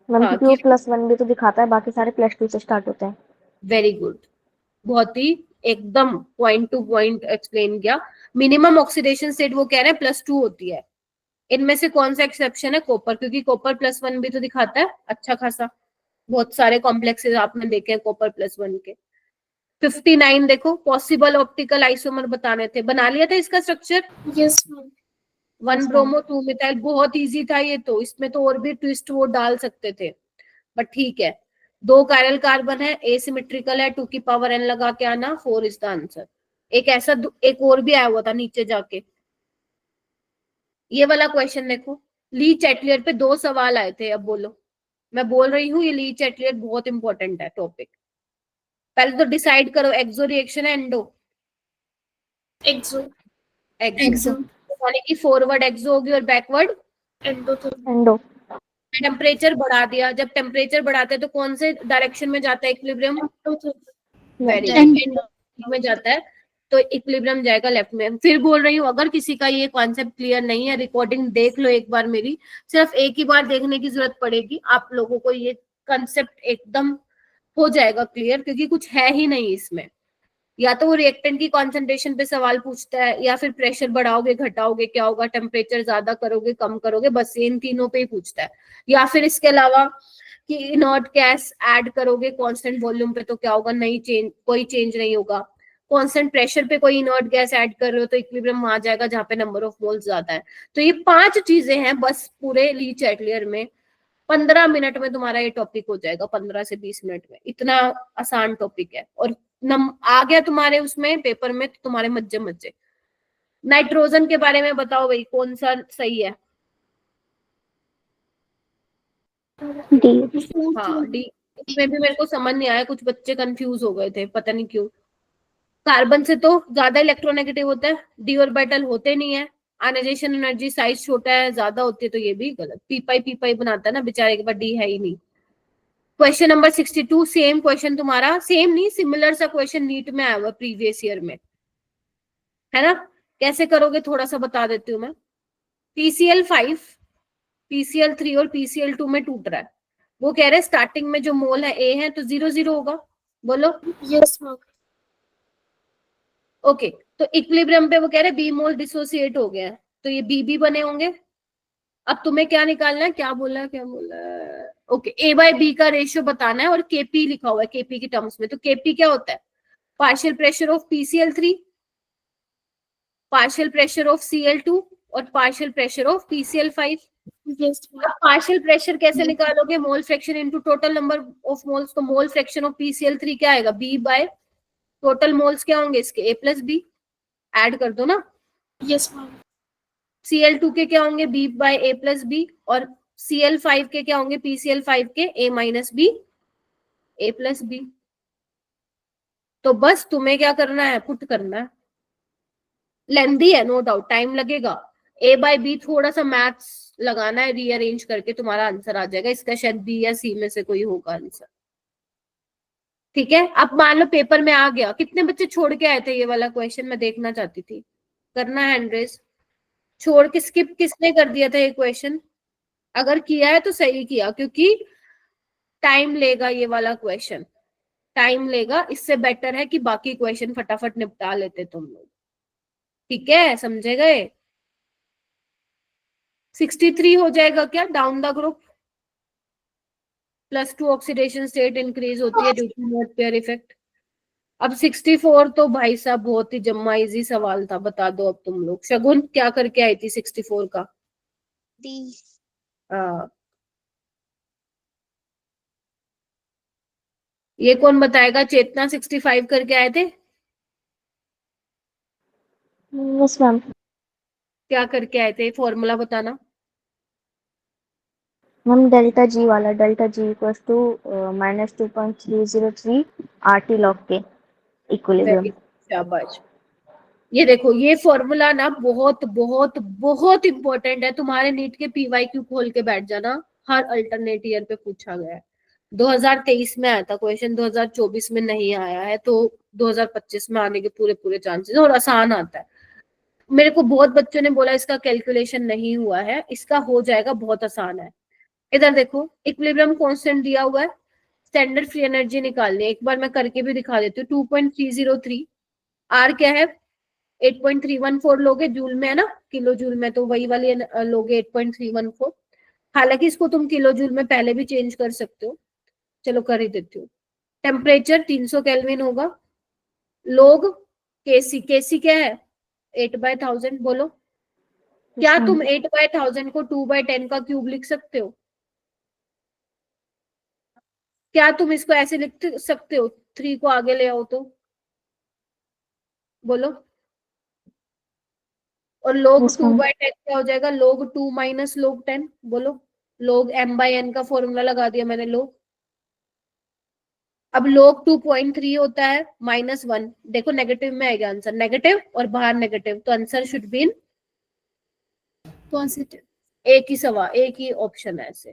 मैम, हाँ, क्योंकि वो +1 भी तो दिखाता है, बाकी सारे +2 से स्टार्ट होते हैं. वेरी गुड, बहुत ही एकदम पॉइंट टू पॉइंट एक्सप्लेन किया. मिनिमम ऑक्सीडेशन स्टेट वो कह रहे हैं +2 होती है. इनमें से कौन सा एक्सेप्शन है? कॉपर, क्योंकि कॉपर +1 भी तो दिखाता है अच्छा खासा. बहुत सारे कॉम्प्लेक्सेस आपने देखे हैं कॉपर +1 के. 59 देखो, पॉसिबल ऑप्टिकल आइसोमर बताने थे, बना लिया था इसका structure. Yes, ma'am. 1 bromo 2 methyl, बहुत इजी था ये तो. इसमें तो और भी ट्विस्ट वो डाल सकते थे, बट ठीक है. 2 कायरल कार्बन है, एसिमेट्रिकल है, 2 की पावर n लगा के आना, 4 इज द आंसर. एक ऐसा एक और भी आया हुआ था नीचे जाके. ये वाला क्वेश्चन देखो, ली चैटलियर पे 2 सवाल आए थे. अब बोलो, मैं बोल रही हूँ ये ली चैटलियर बहुत इंपॉर्टेंट है टॉपिक. पहले तो डिसाइड करो, एक्सो रिएक्शन है एंडो? एक्सो. एक्सो, यानी कि फॉरवर्ड एक्सो होगी और बैकवर्ड एंडोथर्मल. एंडो. टेम्परेचर बढ़ा दिया. जब टेम्परेचर बढ़ाते हैं तो कौन से डायरेक्शन में जाता है इक्विलिब्रियम? वेरी गुड, में जाता है, तो इक्विलिब्रियम जाएगा लेफ्ट में. फिर बोल रही हूँ, अगर किसी का ये कॉन्सेप्ट क्लियर नहीं है, रिकॉर्डिंग देख लो एक बार मेरी. सिर्फ एक ही बार देखने की जरूरत पड़ेगी, आप लोगों को ये कॉन्सेप्ट एकदम हो जाएगा क्लियर, क्योंकि कुछ है ही नहीं इसमें. या तो वो रिएक्टेंट की कॉन्सेंट्रेशन पे सवाल पूछता है, या फिर प्रेशर बढ़ाओगे घटाओगे क्या होगा, टेम्परेचर ज्यादा करोगे कम करोगे, बस इन तीनों पे ही पूछता है. या फिर इसके अलावा कि इनर्ट गैस ऐड करोगे कांस्टेंट वॉल्यूम पे तो क्या होगा, नहीं चेंज, कोई चेंज नहीं होगा. कांस्टेंट प्रेशर पे कोई इनर्ट गैस ऐड कर रहे हो तो इक्विलिब्रियम वहां जाएगा जहाँ पे नंबर ऑफ मोल्स ज्यादा है. तो ये 5 चीजें हैं बस पूरे ली चैटलियर में. 15 मिनट में तुम्हारा ये टॉपिक हो जाएगा, 15 से 20 मिनट में. इतना आसान टॉपिक है. और आ गया तुम्हारे उसमें पेपर में तो तुम्हारे मज्जे मज्जे. नाइट्रोजन के बारे में बताओ भाई, कौन सा सही है? डी. हाँ, डी. इसमें भी मेरे को समझ नहीं आया, कुछ बच्चे कंफ्यूज हो गए थे, पता नहीं क्यों. कार्बन से तो ज्यादा इलेक्ट्रोनेगेटिव होता है, डी ऑर्बिटल होते नहीं है, आयनाइजेशन एनर्जी साइज छोटा है, ज्यादा होती है, तो ये भी गलत. पी पाई बनाता है ना बेचारे के पास, डी है ही नहीं. क्वेश्चन नंबर 62, सेम क्वेश्चन तुम्हारा, सेम नहीं सिमिलर सा क्वेश्चन नीट में आया हुआ प्रीवियस ईयर में, है ना? कैसे करोगे थोड़ा सा बता देती हूँ मैं. PCl5 PCl3 और PCl2 में टूट रहा है. वो कह रहे हैं स्टार्टिंग में जो मोल है A है तो 0 होगा. बोलो. Yes, ma'am. ओके, तो इक्विलिब्रियम पे वो कह रहे हैं B मोल डिसोसिएट हो गया है, तो ये BB बने होंगे. अब तुम्हें क्या निकालना है, क्या बोला है? ओके, A/B का रेशियो बताना है और KP लिखा हुआ है KP की टर्म्स में. तो KP क्या होता है? Partial pressure of PCl3, partial pressure of Cl2 और partial pressure of PCl5. Yes, ma'am. अब पार्शियल प्रेशर कैसे निकालोगे? Mole fraction into total number of moles. तो मोल फ्रैक्शन ऑफ PCl3 क्या आएगा? B बाय टोटल मोल्स क्या होंगे इसके? A+B. ऐड कर दो ना. Yes, ma'am. Cl2 के क्या होंगे? B by A+B. और Cl5 के क्या होंगे? PCl5 के A-B A+B. तो बस तुम्हें क्या करना है? पुट करना है. लेंदी है नो डाउट, टाइम लगेगा. A/B थोड़ा सा मैथ्स लगाना है, रीअरेंज करके तुम्हारा आंसर आ जाएगा. इसका शायद B या C में से कोई होगा आंसर. ठीक है, अब मान लो पेपर में आ गया, कितने बच्चे छोड़ के आए थे ये वाला क्वेश्चन? मैं देखना चाहती थी. करना है हैंड रेज. छोड़ के स्किप किसने कर दिया था ये क्वेश्चन? अगर किया है तो सही किया, क्योंकि टाइम लेगा ये वाला क्वेश्चन, टाइम लेगा. इससे बेटर है कि बाकी क्वेश्चन फटाफट निपटा लेते तुम लोग. ठीक है, समझे गए? 63 हो जाएगा क्या down the group? +2 oxidation state increase होती है due to inert pair effect. अब 64 तो भाई साहब बहुत ही जम्मा इजी सवाल था, बता दो अब तुम लोग। शगुन क्या करके आई थी 64 का? डी। ये कौन बताएगा? चेतना 65 करके आए थे, यस मैम। क्या करके आए थे? फॉर्मूला बताना। मैम डेल्टा जी वाला, delta G equals to -2.303 RT log K equilibrium. शाबाश। ये देखो, ये फॉर्मूला ना बहुत बहुत बहुत इंपॉर्टेंट है। तुम्हारे नीट के PYQ खोल के बैठ जाना, हर अल्टरनेट ईयर पे पूछा गया है। 2023 में आया था क्वेश्चन, 2024 में नहीं आया है, तो 2025 में आने के पूरे पूरे चांसेस, और आसान आता है। मेरे को बहुत बच्चों ने बोला इसका कैलकुलेशन नहीं हुआ है, इसका हो जाएगा, बहुत आसान है। इधर देखो, इक्विलिब्रियम कांस्टेंट दिया हुआ है, स्टैंडर्ड फ्री एनर्जी निकालनी है। एक बार मैं करके भी दिखा देती हूँ। 2.303 आर क्या है? 8.314 लोगे, जूल में है ना, किलो जूल में, तो वही वाली लोगे 8.314। हालांकि इसको तुम किलो जूल में पहले भी चेंज कर सकते हो, चलो कर ही देती हूँ। टेम्परेचर 300 केल्विन होगा। लोग केसी, केसी क्या है? 8/1000। बोलो, क्या तुम 8/1000 को 2/10 का क्यूब लिख सकते हो? क्या तुम इसको ऐसे लिख सकते हो? 3 को आगे ले आओ तो बोलो। और log Yes, 2/10 क्या हो जाएगा? log 2 minus log 10। बोलो, log m/n का फॉर्मूला लगा दिया मैंने, log। अब log 2.3 होता है -1। देखो नेगेटिव में आएगा आंसर, नेगेटिव और बाहर नेगेटिव, तो answer should be in positive. एक ही ऑप्शन है ऐसे।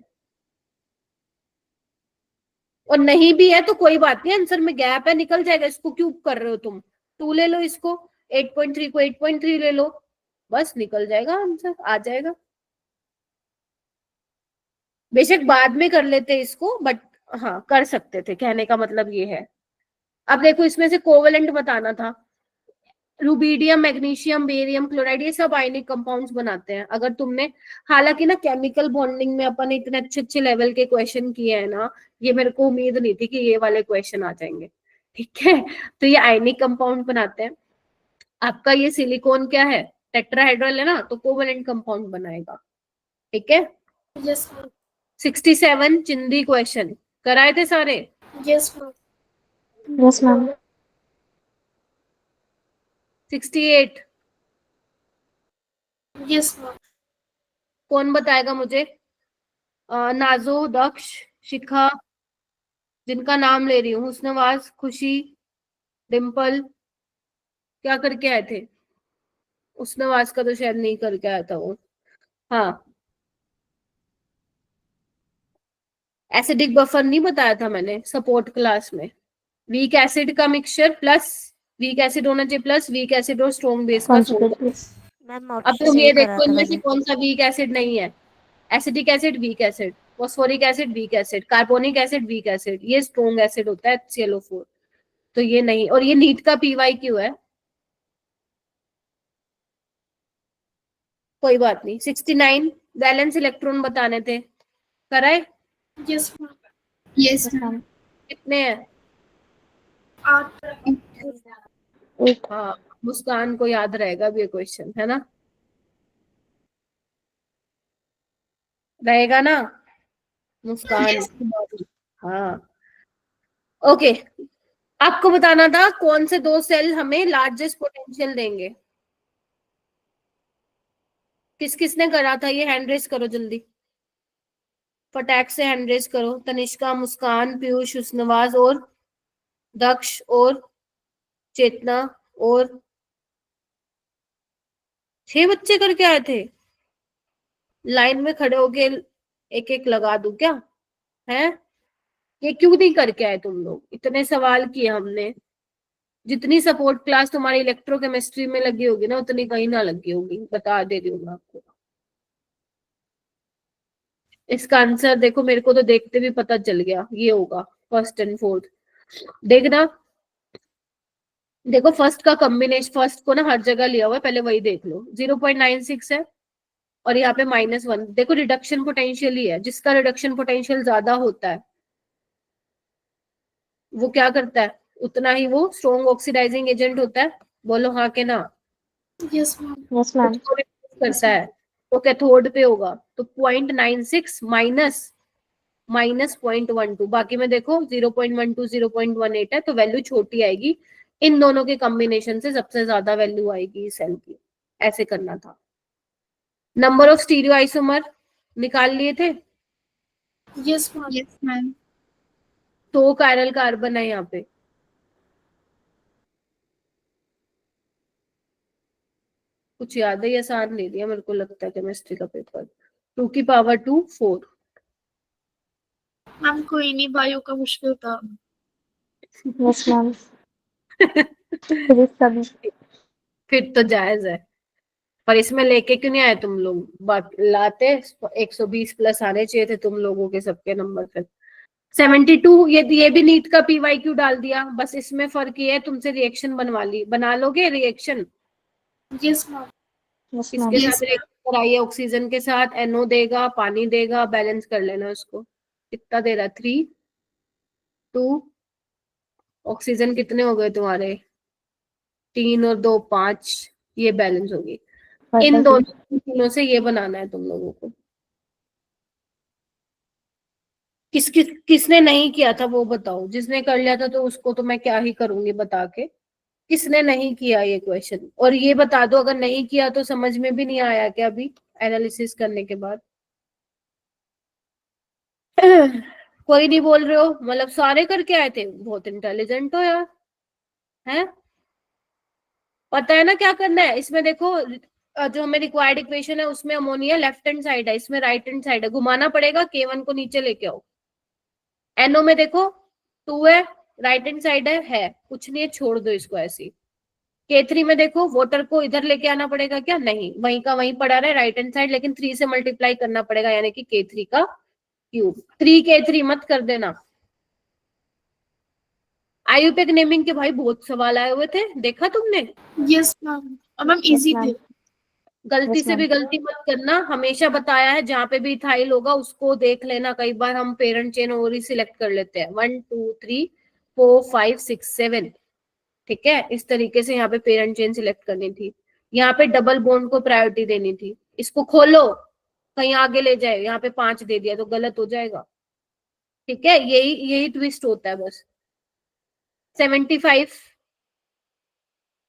और नहीं भी है तो कोई बात नहीं, आंसर में गैप है, निकल जाएगा। इसको क्यूब कर रहे हो तुम, 2 ले लो, इसको 8.3 को 8.3 ले लो, बस निकल जाएगा, आंसर आ जाएगा। बेशक बाद में कर लेते इसको, बट हाँ कर सकते थे, कहने का मतलब ये है। अब देखो, इसमें से कोवेलेंट बताना था। रुबीडियम, मैग्नीशियम, बेरियम क्लोराइड, ये सब आयनिक कंपाउंड्स बनाते हैं। अगर तुमने, हालांकि ना केमिकल बॉन्डिंग में अपन इतने अच्छे अच्छे लेवल के क्वेश्चन किए हैं ना, ये मेरे को उम्मीद नहीं थी कि ये वाले क्वेश्चन आ जाएंगे। ठीक है, तो ये आयनिक कंपाउंड बनाते हैं। आपका ये सिलिकॉन क्या है? टेट्राहेड्रल है ना, तो कोवेलेंट कंपाउंड बनाएगा। ठीक है। Yes ma'am. 67 चिंदी क्वेश्चन कराए थे सारे। Yes ma'am. Yes ma'am. 68 yes ma'am. कौन बताएगा मुझे? नाजो, दक्ष, शिखा, जिनका नाम ले रही हूँ, हुस्नवाज, खुशी, डिम्पल, क्या करके आए थे? हुस्नवाज का तो शायद नहीं करके आया था वो। हाँ, एसिडिक बफर नहीं बताया था मैंने सपोर्ट क्लास में? वीक एसिड का मिक्सचर प्लस वीक एसिड होना चाहिए, प्लस वीक एसिड और स्ट्रॉन्ग बेस का सोल्ट। मैम अब ऑप्शन तुम ए ये करा देखो, था इनमें से मैंने। कौन सा वीक एसिड नहीं है? Acidic acid weak acid, phosphoric acid weak acid, carbonic acid weak acid, ये स्ट्रॉन्ग एसिड होता है HClO4, तो ये नहीं। और ये नीट का PYQ है, कोई बात नहीं। 69 वैलेंस इलेक्ट्रॉन बताने थे, कराए? Yes ma'am. Yes ma'am. कितने हैं? 8। हाँ, मुस्कान को याद रहेगा भी ये क्वेश्चन, है ना? रहेगा ना मुस्कान? हाँ, ओके। आपको बताना था कौन से 2 सेल हमें लार्जेस्ट पोटेंशियल देंगे। किस किसने करा था ये? हैंड रेस करो जल्दी, फटाक से हैंड रेस करो। तनिष्का, मुस्कान, पीयूष, हुस्नवाज और दक्ष और चेतना और 6 बच्चे करके आए थे। लाइन में खड़े होके एक एक लगा दूं क्या? है, ये क्यों नहीं करके आए तुम लोग? इतने सवाल किए हमने। जितनी सपोर्ट क्लास तुम्हारी इलेक्ट्रोकेमिस्ट्री में लगी होगी ना, उतनी कहीं ना लगी होगी, बता दे रही हूँ मैं आपको। इसका आंसर देखो, मेरे को तो देखते भी पता चल गया, ये होगा फर्स्ट एंड फोर्थ। देखना, देखो फर्स्ट का कॉम्बिनेशन, फर्स्ट को ना हर जगह लिया हुआ है, पहले वही देख लो। 0.96 है और यहाँ पे -1। देखो रिडक्शन पोटेंशियल ही है, जिसका रिडक्शन पोटेंशियल ज्यादा होता है वो क्या करता है, उतना ही वो स्ट्रॉन्ग ऑक्सीडाइजिंग एजेंट होता है। बोलो हाँ के ना। Yes, ma'am. Yes, ma'am. उसको reduce करता है तो कैथोड पे होगा, तो 0.96 माइनस 0.12। बाकी में देखो 0.12 0.18 है, तो वैल्यू छोटी आएगी। इन दोनों के कॉम्बिनेशन से सबसे ज्यादा वैल्यू आएगी सेल की। ऐसे करना था। नंबर ऑफ स्टीरियो आइसोमर निकाल लिए थे। Yes, ma'am. Yes, ma'am. तो कायरल कार्बन है यहाँ पे। कुछ याद है, ये आसान नहीं दिया मेरे को लगता है केमिस्ट्री का पेपर। 2 की पावर 2 4। मैम कोई नहीं, बायो का मुश्किल था। Yes, ma'am. फिर सभी फिर तो जायज है, पर इसमें लेके क्यों नहीं आए तुम लोग? लाते 120 प्लस आने चाहिए थे तुम लोगों के सबके नंबर। फिर 72 ये भी नीट का PYQ डाल दिया। बस इसमें फर्क ये है तुमसे रिएक्शन बना लोगे रिएक्शन। Yes, ma'am. Yes, इसके ma'am. साथ रिएक्शन कराइए, ऑक्सीजन के साथ NO देगा, पानी देगा, बैलेंस कर लेना उसको। कितना दे रहा है? 3 2। ऑक्सीजन कितने हो गए तुम्हारे? 3 और 2 5। ये बैलेंस होगी। इन तीनों से ये बनाना है तुम लोगों को। किसने नहीं किया था वो बताओ। जिसने कर लिया था तो उसको तो मैं क्या ही करूंगी बता के। किसने नहीं किया ये क्वेश्चन? और ये बता दो, अगर नहीं किया तो समझ में भी नहीं आया क्या अभी एनालिसिस करने के बाद? कोई नहीं बोल रहे हो, मतलब सारे करके आए थे। बहुत इंटेलिजेंट हो यार, हैं? पता है ना क्या करना है इसमें। देखो जो हमें रिक्वायर्ड इक्वेशन है उसमें अमोनिया लेफ्ट हैंड साइड है, इसमें राइट हैंड साइड है। घुमाना पड़ेगा, K1 को नीचे लेके आओ। NO में देखो 2 है, राइट हैंड साइड है कुछ नहीं है, छोड़ दो इसको ऐसी। K3 में देखो वाटर को इधर लेके आना पड़ेगा क्या? नहीं, वहीं का वहीं पड़ा रहे राइट हैंड साइड, लेकिन 3 से मल्टीप्लाई करना पड़ेगा, यानी कि K3 का क्यूब। 3K3 मत कर देना। IUPAC नेमिंग के भाई बहुत सवाल आए हुए थे, देखा तुमने? Yes, ma'am. और मैम इजी थे। गलती Yes, से भी ma'am. गलती मत करना, हमेशा बताया है जहाँ पे भी इथाइल होगा उसको देख लेना। कई बार हम पेरेंट चेन और ही सिलेक्ट कर लेते हैं। 1 2 3 4 5 6 7, ठीक है। इस तरीके से यहाँ पे पेरेंट चेन सिलेक्ट करनी थी। यहाँ पे डबल बॉन्ड को प्रायोरिटी देनी थी। इसको खोलो, कहीं आगे ले जाए। यहाँ पे 5 दे दिया तो गलत हो जाएगा, ठीक है। यही यही ट्विस्ट होता है बस। 75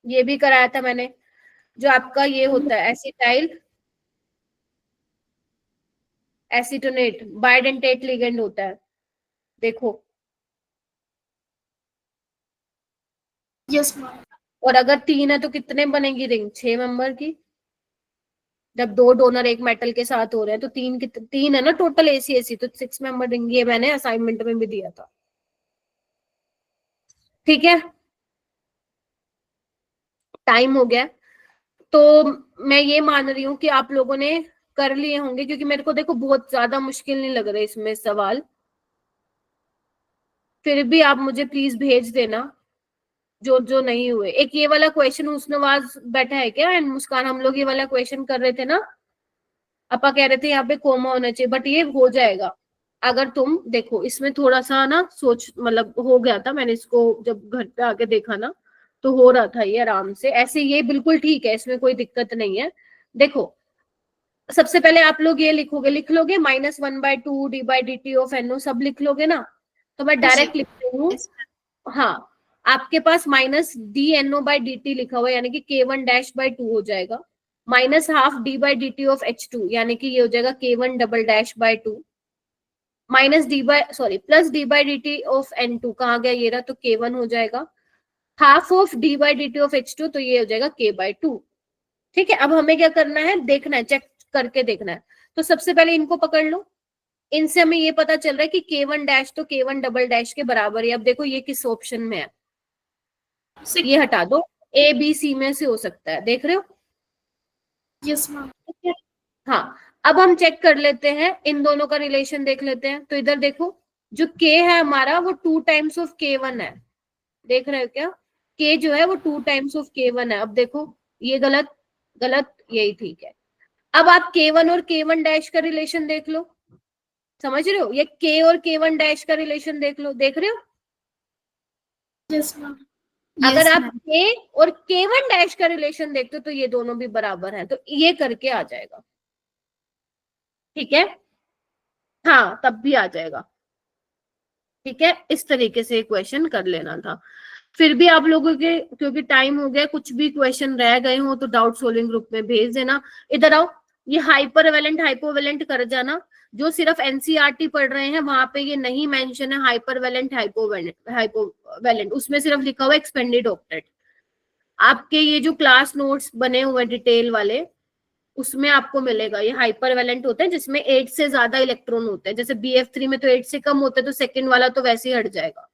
ये भी कराया था मैंने। जो आपका ये होता है एसिटाइल एसीटोनेट बाइडेंटेट लिगेंड होता है, देखो। Yes, ma'am. और अगर 3 है तो कितने बनेगी रिंग? 6 मेंबर की। जब 2 डोनर एक मेटल के साथ हो रहे हैं तो 3 है ना टोटल ACAC, तो 6 मेंबर रिंग। ये मैंने असाइनमेंट में भी दिया था, ठीक है। टाइम हो गया, तो मैं ये मान रही हूँ कि आप लोगों ने कर लिए होंगे, क्योंकि मेरे को देखो बहुत ज्यादा मुश्किल नहीं लग रहे इसमें सवाल। फिर भी आप मुझे प्लीज भेज देना जो जो नहीं हुए। एक ये वाला क्वेश्चन हुस्नवाज बैठा है क्या? एंड मुस्कान, हम लोग ये वाला क्वेश्चन कर रहे थे ना। अपा कह रहे थे यहाँ पे कोमा होना चाहिए, बट ये हो जाएगा अगर तुम देखो। इसमें थोड़ा सा ना सोच, मतलब हो गया था, मैंने इसको जब घर पे आके देखा ना तो हो रहा था ये आराम से। ऐसे ये बिल्कुल ठीक है, इसमें कोई दिक्कत नहीं है। देखो सबसे पहले आप लोग ये लिख लोगे -1/2 d/dt ऑफ NO, सब लिख लोगे ना। तो मैं डायरेक्ट लिखती हूँ। हाँ, आपके पास -dNO/dt लिखा हुआ है, यानी कि K1-2 हो जाएगा। -12 d/dt ऑफ H2, यानी कि ये हो जाएगा K1 -d/, plus d/dt of N2 कहाँ गया? ये रहा, तो K1 हो जाएगा। Half of d/dt of H2, तो ये हो जाएगा K/2, ठीक है। अब हमें क्या करना है, देखना है, चेक करके देखना है। तो सबसे पहले इनको पकड़ लो। इनसे हमें ये पता चल रहा है कि K1 तो K1 के बराबर है। अब देखो ये किस ऑप्शन में है, ये हटा दो। ABC में से हो सकता है, देख रहे हो? Yes, ma'am. हाँ, अब हम चेक कर लेते हैं, इन दोनों का रिलेशन देख लेते हैं। तो इधर देखो, जो K है हमारा वो 2 टाइम्स ऑफ K1 है, देख रहे हो क्या? k जो है वो 2 टाइम्स ऑफ k1 है। अब देखो ये गलत गलत, यही ठीक है। अब आप k1 और k1 डैश का रिलेशन देख लो, समझ रहे हो? ये k और k1 डैश का रिलेशन देख लो, देख रहे हो? Yes ma'am. अगर आप k और k1 डैश का रिलेशन देखते हो तो ये दोनों भी बराबर हैं, तो ये करके आ जाएगा, ठीक है? हाँ, तब भी आ जाएगा, ठीक है? इस तरीके से क्वेश्चन कर लेना था। फिर भी आप लोगों के, क्योंकि टाइम हो गया, कुछ भी क्वेश्चन रह गए हो तो डाउट सोल्विंग ग्रुप में भेज देना। इधर आओ, ये हाइपरवेलेंट हाइपोवेलेंट कर जाना। जो सिर्फ एनसीईआरटी पढ़ रहे हैं वहां पे ये नहीं मेंशन है हाइपरवेलेंट हाइपोवेलेंट, उसमें सिर्फ लिखा हुआ एक्सपेंडेड ऑक्टेट। आपके ये जो क्लास नोट्स बने हुए डिटेल वाले, उसमें आपको मिलेगा ये हाइपरवेलेंट होते हैं जिसमें 8 से ज्यादा इलेक्ट्रॉन होते हैं। जैसे BF3 में तो 8 से कम होते हैं, तो सेकंड वाला तो वैसे ही हट जाएगा।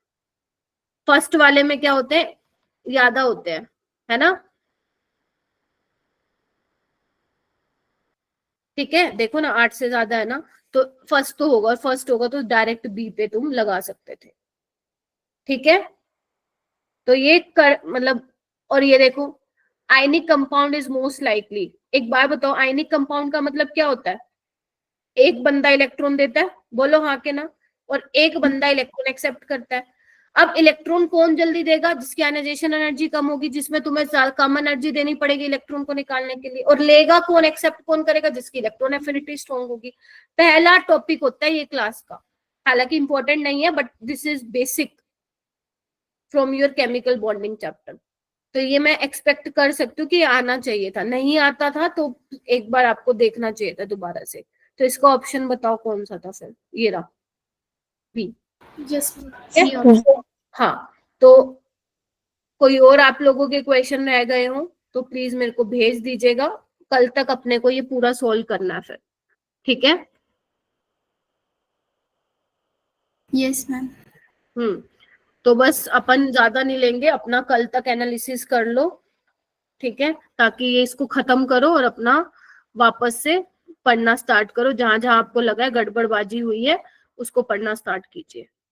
फर्स्ट वाले में क्या होते हैं, ज्यादा होते हैं, है ना? ठीक है, देखो ना 8 से ज्यादा है ना, तो फर्स्ट तो होगा, और फर्स्ट होगा तो डायरेक्ट बी पे तुम लगा सकते थे, ठीक है? तो ये कर मतलब, और ये देखो ionic compound is most likely. एक बार बताओ, आयनिक कंपाउंड का मतलब क्या होता है? एक बंदा इलेक्ट्रॉन देता है, बोलो हाँ के ना, और एक बंदा इलेक्ट्रॉन एक्सेप्ट करता है। अब इलेक्ट्रॉन कौन जल्दी देगा? जिसकी आयनाइजेशन एनर्जी कम होगी, जिसमें तुम्हें कम एनर्जी देनी पड़ेगी इलेक्ट्रॉन को निकालने के लिए। और लेगा कौन, एक्सेप्ट कौन करेगा? जिसकी इलेक्ट्रॉन एफिनिटी स्ट्रॉन्ग होगी। पहला टॉपिक होता है ये क्लास का, हालांकि इंपॉर्टेंट नहीं है, but this is basic from your chemical bonding chapter. तो ये मैं एक्सपेक्ट कर सकती हूँ कि आना चाहिए था, नहीं आता था तो एक बार आपको देखना चाहिए था दोबारा से। तो इसका ऑप्शन बताओ कौन सा था फिर? ये रहा बी। Yes ma'am. हाँ, तो कोई और आप लोगों के क्वेश्चन रह गए हो तो प्लीज मेरे को भेज दीजिएगा। कल तक अपने को ये पूरा सोल्व करना है फिर, ठीक है? Yes ma'am. तो बस अपन ज्यादा नहीं लेंगे, अपना कल तक एनालिसिस कर लो, ठीक है? ताकि ये इसको खत्म करो और अपना वापस से पढ़ना स्टार्ट करो। जहां जहां आपको लगा है गड़बड़बाजी हुई है उसको पढ़ना स्टार्ट कीजिए।